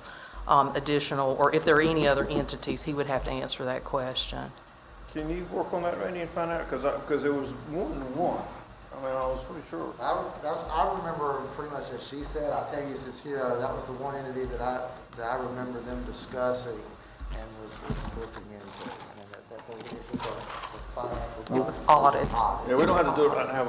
additional, or if there are any other entities, he would have to answer that question. Can you work on that, Randy, and find out? Because it was more than one. I mean, I was pretty sure. I remember pretty much as she said, Octavius is here, that was the one entity that I remember them discussing and was looking into. And that they did the financial. It was audit. Yeah, we don't have to do it right now.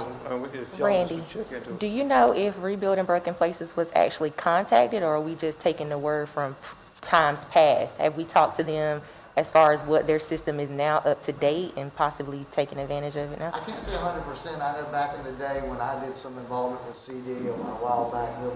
If y'all Randy, just check into it. do you know if Rebuilding Broken Places was actually contacted, or are we just taking the word from times past? Have we talked to them as far as what their system is now up to date and possibly taking advantage of it now? I can't say 100%. I know back in the day when I did some involvement with CD a while back, there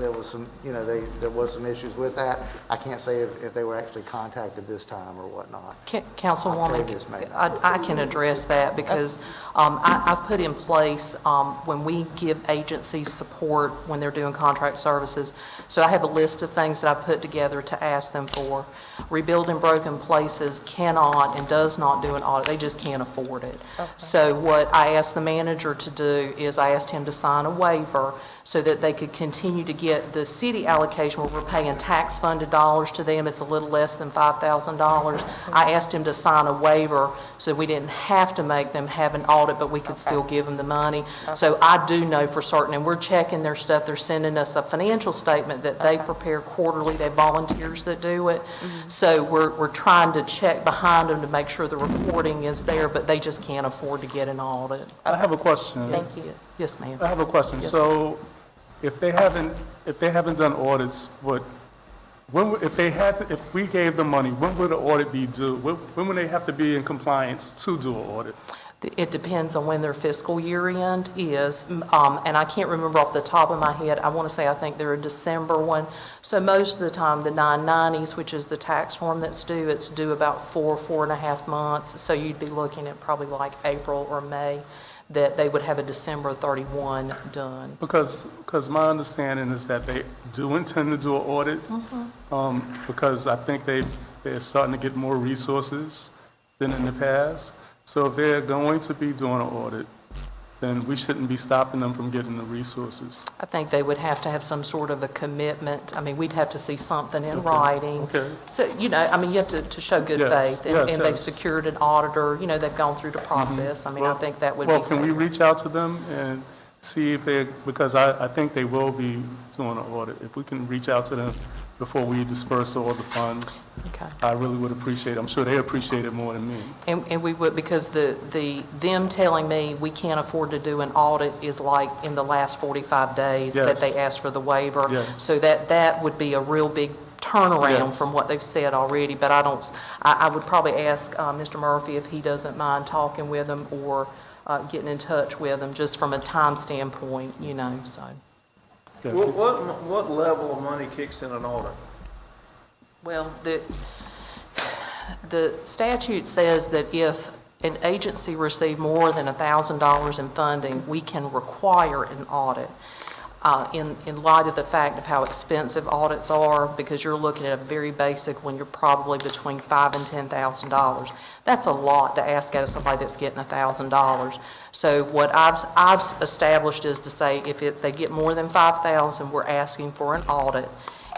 was some, there was some issues with that. I can't say if they were actually contacted this time or whatnot. Councilwoman, I can address that because I've put in place when we give agencies support when they're doing contract services. So I have a list of things that I put together to ask them for. Rebuilding Broken Places cannot and does not do an audit. They just can't afford it. Okay. So what I asked the manager to do is I asked him to sign a waiver so that they could continue to get the city allocation where we're paying tax-funded dollars to them. It's a little less than $5,000. I asked him to sign a waiver so we didn't have to make them have an audit, but we could still give them the money. So I do know for certain, and we're checking their stuff. They're sending us a financial statement that they prepare quarterly. They have volunteers that do it. So we're trying to check behind them to make sure the reporting is there, but they just can't afford to get an audit. I have a question. Thank you. Yes, ma'am. I have a question. Yes, So if they haven't done audits, if we gave them money, when would the audit be due? When would they have to be in compliance to do an audit? It depends on when their fiscal year end is, and I can't remember off the top of my head. I want to say I think they're a December one. So most of the time, the 990s, which is the tax form that's due, it's due about 4.5 months. So you'd be looking at probably like April or May that they would have a December 31 done. Because my understanding is that they do intend to do an audit, because I think they're starting to get more resources than in the past. So if they're going to be doing an audit, then we shouldn't be stopping them from getting the resources. I think they would have to have some sort of a commitment. I mean, we'd have to see something in writing. Okay. So, you have to show good faith. And they've secured an auditor, they've gone through the process. I mean, I think that would be fair. Well, can we reach out to them and see if because I think they will be doing an audit. If we can reach out to them before we disperse all the funds, Okay. I really would appreciate it. I'm sure they appreciate it more than me. And we would, because them telling me we can't afford to do an audit is like in the last 45 days that Yes. they asked for the waiver. Yes. So that would be a real big turnaround Yes. from what they've said already. But I would probably ask Mr. Murphy if he doesn't mind talking with them or getting in touch with them just from a time standpoint, so. What level of money kicks in an audit? Well, the statute says that if an agency received more than $1,000 in funding, we can require an audit. In light of the fact of how expensive audits are, because you're looking at a very basic when you're probably between $5,000 and $10,000. That's a lot to ask out of somebody that's getting $1,000. So what I've established is to say if they get more than $5,000, we're asking for an audit.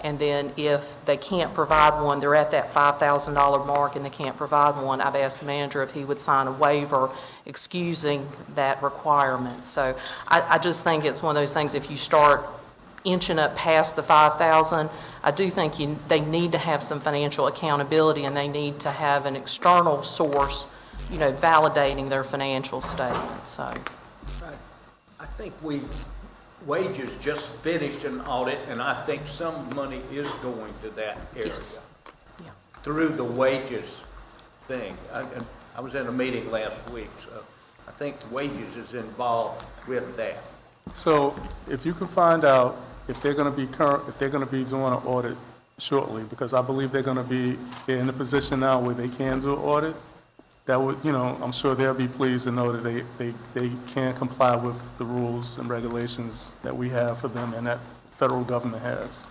And then if they can't provide one, they're at that $5,000 mark and they can't provide one, I've asked the manager if he would sign a waiver excusing that requirement. So I just think it's one of those things, if you start inching up past the $5,000, I do think they need to have some financial accountability and they need to have an external source, validating their financial statement, so. I think wages just finished an audit, and I think some money is going to that area. Yes. Yeah. Through the wages thing. I was in a meeting last week, so I think wages is involved with that. So if you can find out if they're going to be doing an audit shortly, because I believe they're in a position now where they can do an audit, that would, you know, I'm sure they'll be pleased to know that they can comply with the rules and regulations that we have for them and that federal government has.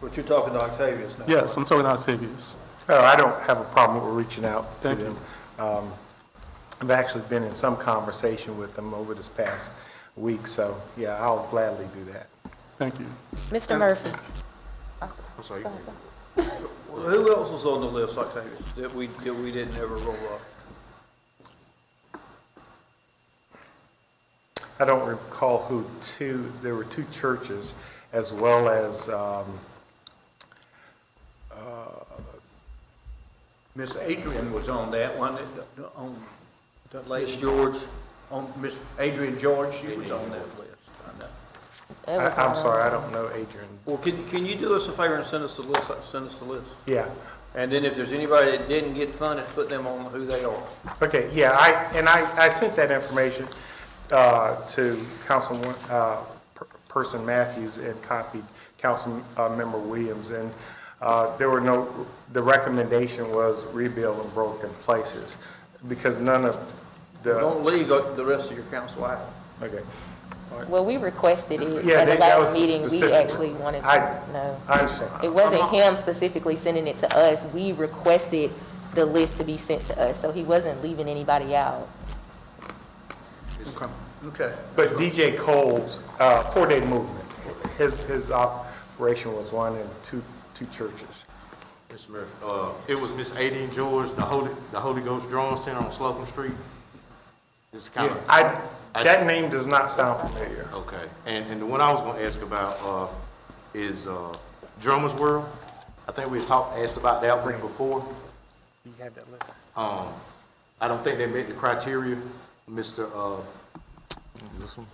But you're talking to Octavius now. Yes, I'm talking to Octavius. Oh, I don't have a problem with reaching out to Thank them. I've actually been in some conversation with them over this past week, so yeah, I'll gladly do that. Thank you. Mr. Murphy. I'm sorry. Go ahead. Well, who else was on the list, Octavius, that we didn't ever roll up? I don't recall there were two churches, as well as, Miss Adrian was on that one, on the lady George, on Miss Adrian George, she was on that list, I know. It was I'm on, sorry, I don't know Adrian. Well, can you do us a favor and send us the list, Yeah, And then if there's anybody that didn't get funded, put them on who they are. okay, yeah, I sent that information to Councilperson Matthews and copied Councilmember Williams, and the recommendation was rebuild in broken places, because none of Don't leave the rest of your council out. okay. well, we requested it Yeah, at the that was last meeting. We specific. actually wanted to know. I understand. It wasn't him specifically sending it to us. We requested the list to be sent to us, so he wasn't leaving anybody out. Okay. But DJ Cole's 4-day movement, his operation was one in two churches. Mr. Murphy, it was Miss Adrian George, the Holy Ghost Drawing Center on Slocum Street. It's kind of. That name does not sound familiar. Okay, and the one I was gonna ask about, is, Drummer's World. I think we had asked about that one before. You have that list. I don't think they met the criteria, Mr.,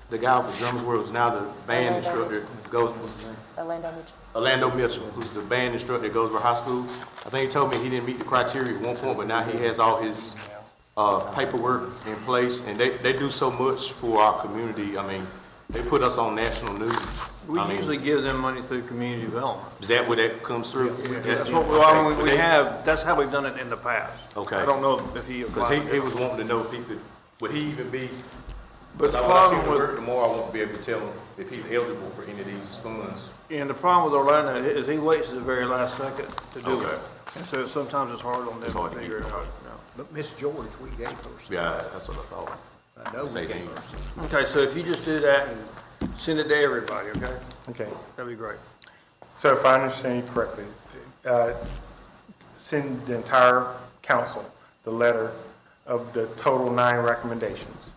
the guy with Drummer's World is now the band instructor, Orlando Mitchell, who's the band instructor at Goldsboro High School. I think he told me he didn't meet the criteria at one point, but now he has all his paperwork in place, and they do so much for our community. I mean, they put us on national news. We usually give them money through community development. Is that where that comes through? That's what that's how we've done it in the past. Okay. I don't know if he Because applied. he was wanting to know if he could, would he even be, But the when I see problem him with, work tomorrow, I want to be able to tell him if he's eligible for any of these funds. and the problem with Orlando is he waits to the very last second to do Okay. it. And so sometimes it's hard on them It's hard to to figure it keep out. But Miss George, we gave her some. Yeah, that's what I thought. I know Miss we gave Adrian. her some. Yeah. Okay, so if you just do that and send it to everybody, okay? Okay. That'd be great. So if I understand you correctly, send the entire council the letter of the total 9 recommendations.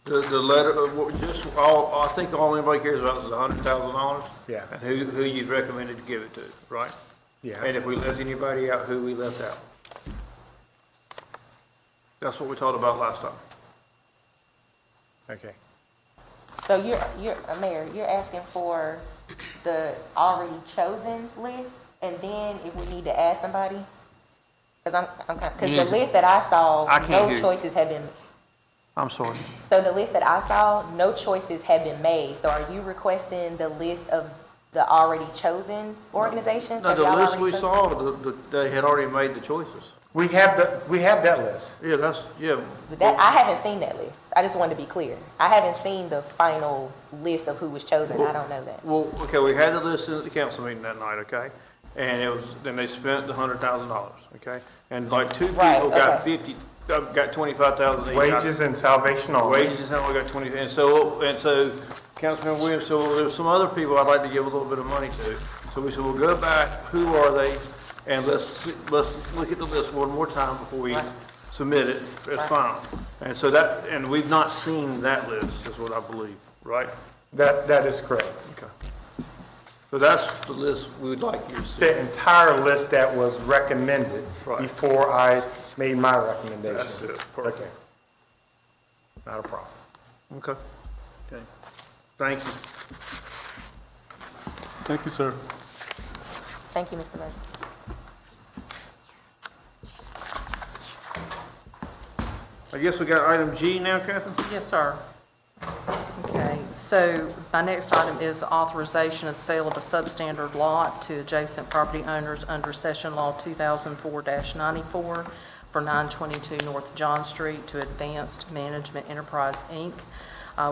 The letter, I think all anybody cares about is $100,000. Yeah. And who you've recommended to give it to, right? Yeah. And if we left anybody out, who we left out. That's what we talked about last time. Okay. So Mayor, you're asking for the already chosen list, and then if we need to add somebody? Because the list that I saw, I can't no hear you. choices have been, I'm sorry. so the list that I saw, no choices have been made. So are you requesting the list of the already chosen organizations? No, Have the y'all list already we chosen? saw, they had already made the choices. We have that list. Yeah. I haven't seen that list. I just wanted to be clear. I haven't seen the final list of who was chosen. I don't know that. Well, okay, we had the list at the council meeting that night, okay? And then they spent the $100,000, okay? And like 2 people Right, got okay. got 25,000 each. Wages and Salvation Army. Wages and we got 20, and so Councilman Williams, so there's some other people I'd like to give a little bit of money to. So we said, we'll go back, who are they? And let's look at the list one more time before we submit it as final. And so and we've not seen that list, is what I believe, right? That is correct. Okay. So that's the list we would like you to see. The entire list that was recommended Right. before I made my recommendation. That's it. Perfect. Okay. Not a problem. Okay. Okay. Thank you. Thank you, sir. Thank you, Mr. Murphy. I guess we got item G now, Catherine? Yes, sir. Okay, so my next item is authorization of sale of a substandard lot to adjacent property owners under Session Law 2004-94 for 922 North John Street to Advanced Management Enterprise, Inc.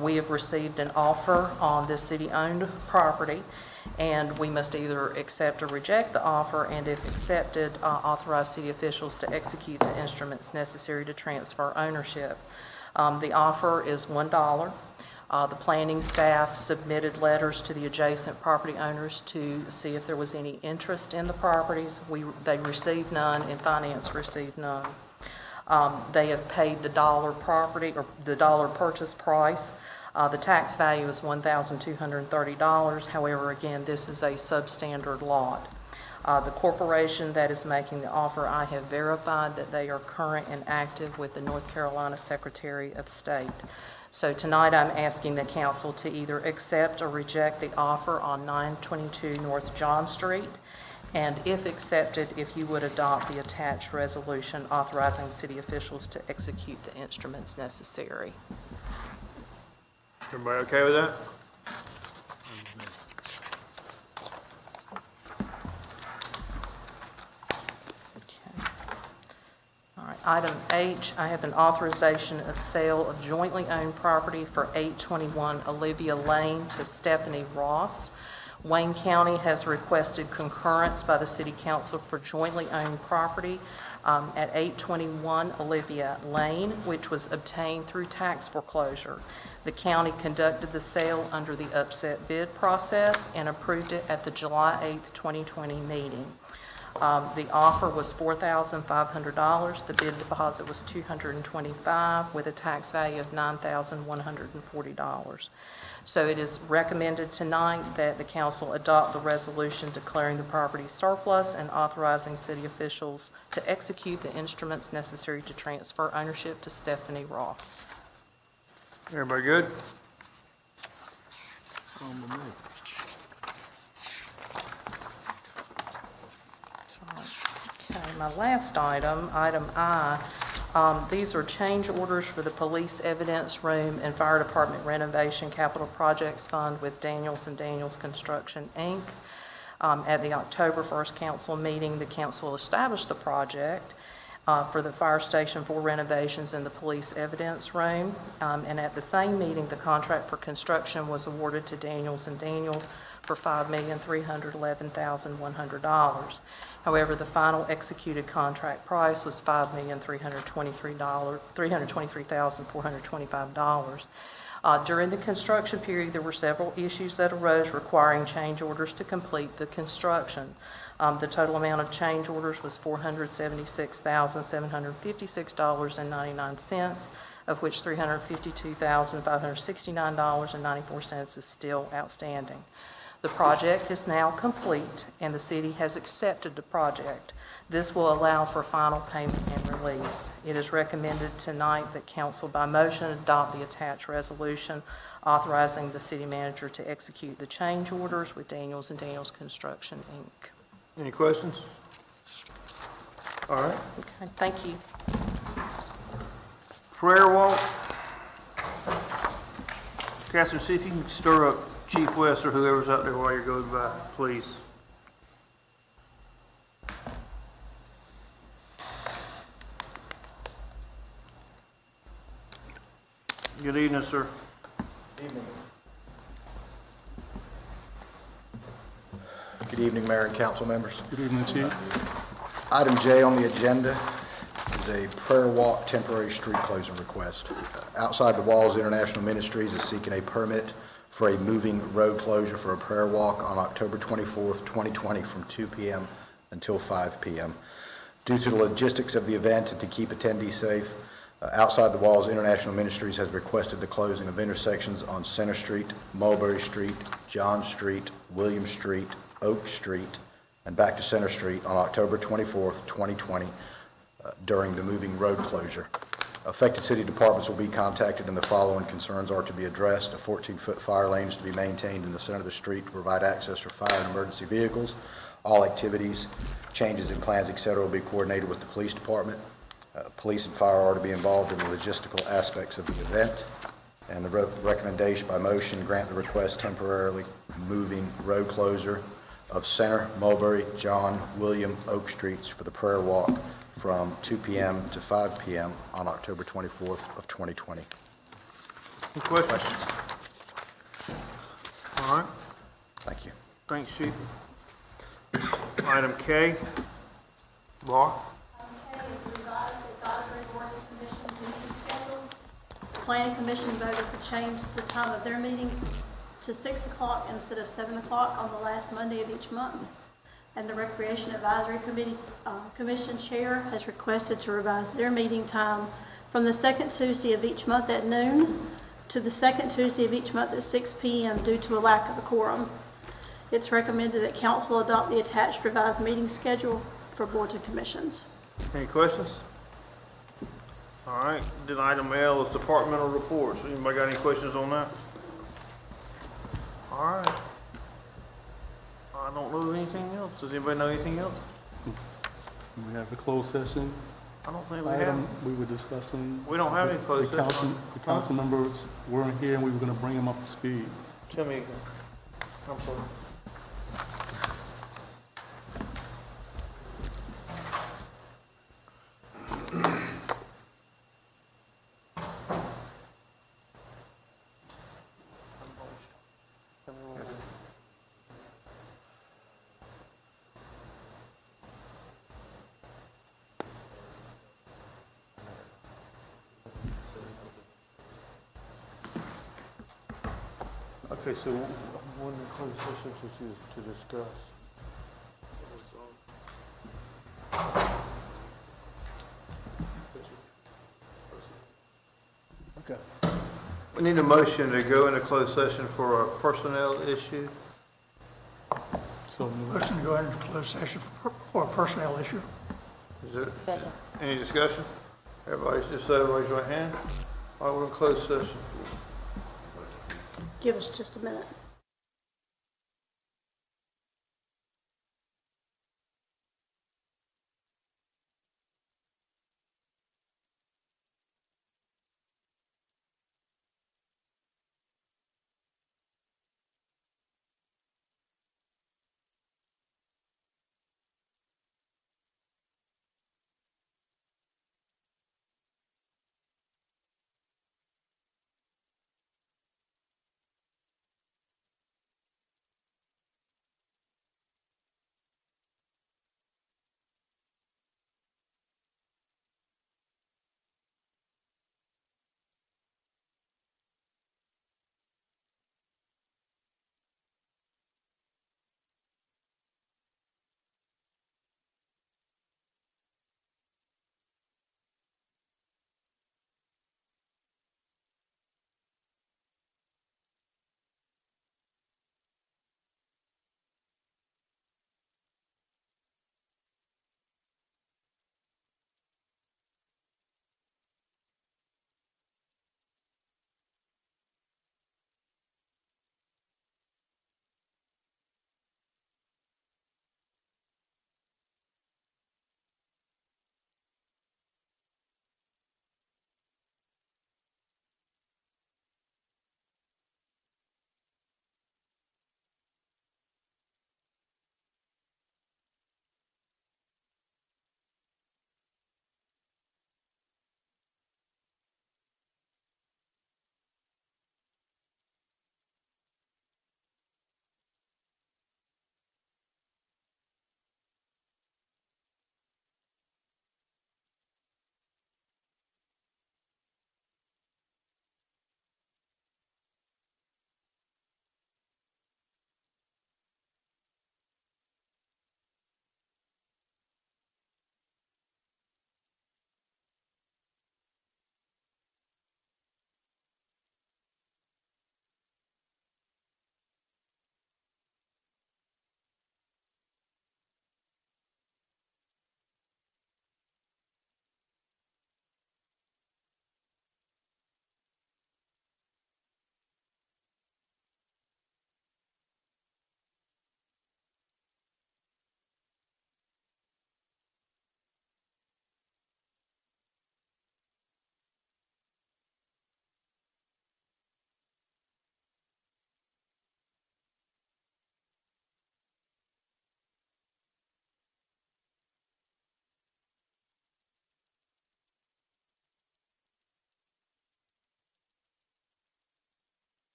We have received an offer on this city-owned property, and we must either accept or reject the offer, and if accepted, authorize city officials to execute the instruments necessary to transfer ownership. The offer is $1. The planning staff submitted letters to the adjacent property owners to see if there was any interest in the properties. They received none, and finance received none. They have paid the dollar purchase price. The tax value is $1,230. However, again, this is a substandard lot. The corporation that is making the offer, I have verified that they are current and active with the North Carolina Secretary of State. So tonight I'm asking the council to either accept or reject the offer on 922 North John Street, and if accepted, if you would adopt the attached resolution authorizing city officials to execute the instruments necessary. Everybody okay with that? All right, item H, I have an authorization of sale of jointly owned property for 821 Olivia Lane to Stephanie Ross. Wayne County has requested concurrence by the City Council for jointly owned property at 821 Olivia Lane, which was obtained through tax foreclosure. The county conducted the sale under the upset bid process and approved it at the July 8th, 2020 meeting. The offer was $4,500. The bid deposit was $225 with a tax value of $9,140. So it is recommended tonight that the council adopt the resolution declaring the property surplus and authorizing city officials to execute the instruments necessary to transfer ownership to Stephanie Ross. Everybody good? Okay, my last item, item I, these are change orders for the police evidence room and fire department renovation capital projects fund with Daniels and Daniels Construction, Inc. At the October 1st council meeting, the council established the project for the fire station for renovations in the police evidence room. And at the same meeting, the contract for construction was awarded to Daniels and Daniels for $5,311,100. However, the final executed contract price was $5,323,425. During the construction period, there were several issues that arose requiring change orders to complete the construction. The total amount of change orders was $476,756.99, of which $352,569.94 is still outstanding. The project is now complete, and the city has accepted the project. This will allow for final payment and release. It is recommended tonight that council by motion adopt the attached resolution authorizing the city manager to execute the change orders with Daniels and Daniels Construction, Inc. Any questions? All right. Okay, thank you. Prayer walk. Catherine, see if you can stir up Chief West or whoever's out there while you're going by, please. Good evening, sir. Good evening, Mayor and council members. Good evening, Chief. Item J on the agenda is a prayer walk temporary street closing request. Outside the Walls International Ministries is seeking a permit for a moving road closure for a prayer walk on October 24th, 2020 from 2 p.m. until 5 p.m. Due to the logistics of the event and to keep attendees safe, Outside the Walls International Ministries has requested the closing of intersections on Center Street, Mulberry Street, John Street, William Street, Oak Street, and back to Center Street on October 24th, 2020 during the moving road closure. Affected city departments will be contacted and the following concerns are to be addressed. A 14-foot fire lane is to be maintained in the center of the street to provide access for fire and emergency vehicles. All activities, changes in plans, etc. will be coordinated with the police department. Police and fire are to be involved in the logistical aspects of the event. And the recommendation by motion, grant the request temporarily moving road closure of Center, Mulberry, John, William, Oak Streets for the prayer walk from 2 p.m. to 5 p.m. on October 24th of 2020. Any questions? All right, Thank you. thanks, Chief. Item K, Laura? Okay, it's revised advisory board and commission meeting schedule. The planning commission voted to change the time of their meeting to 6 o'clock instead of 7 o'clock on the last Monday of each month. And the Recreation Advisory Committee, Commission Chair has requested to revise their meeting time from the second Tuesday of each month at noon to the second Tuesday of each month at 6 p.m. due to a lack of a quorum. It's recommended that council adopt the attached revised meeting schedule for boards and commissions. Any questions? All right, then item L is departmental reports. Anybody got any questions on that? All right. I don't know anything else. Does anybody know anything else? We have a closed session I don't think we item have. we were discussing. We don't have any closed The council, session. the council members weren't here, and we were gonna bring them up to speed. Tell me again. I'm sorry. Okay, so when the closed session to discuss. Okay. We need a motion to go into closed session for a personnel issue. So moved. Motion to go into closed session for a personnel issue. Is there any discussion? Everybody's just said, raise your hand. All right, we're in closed session. Give us just a minute.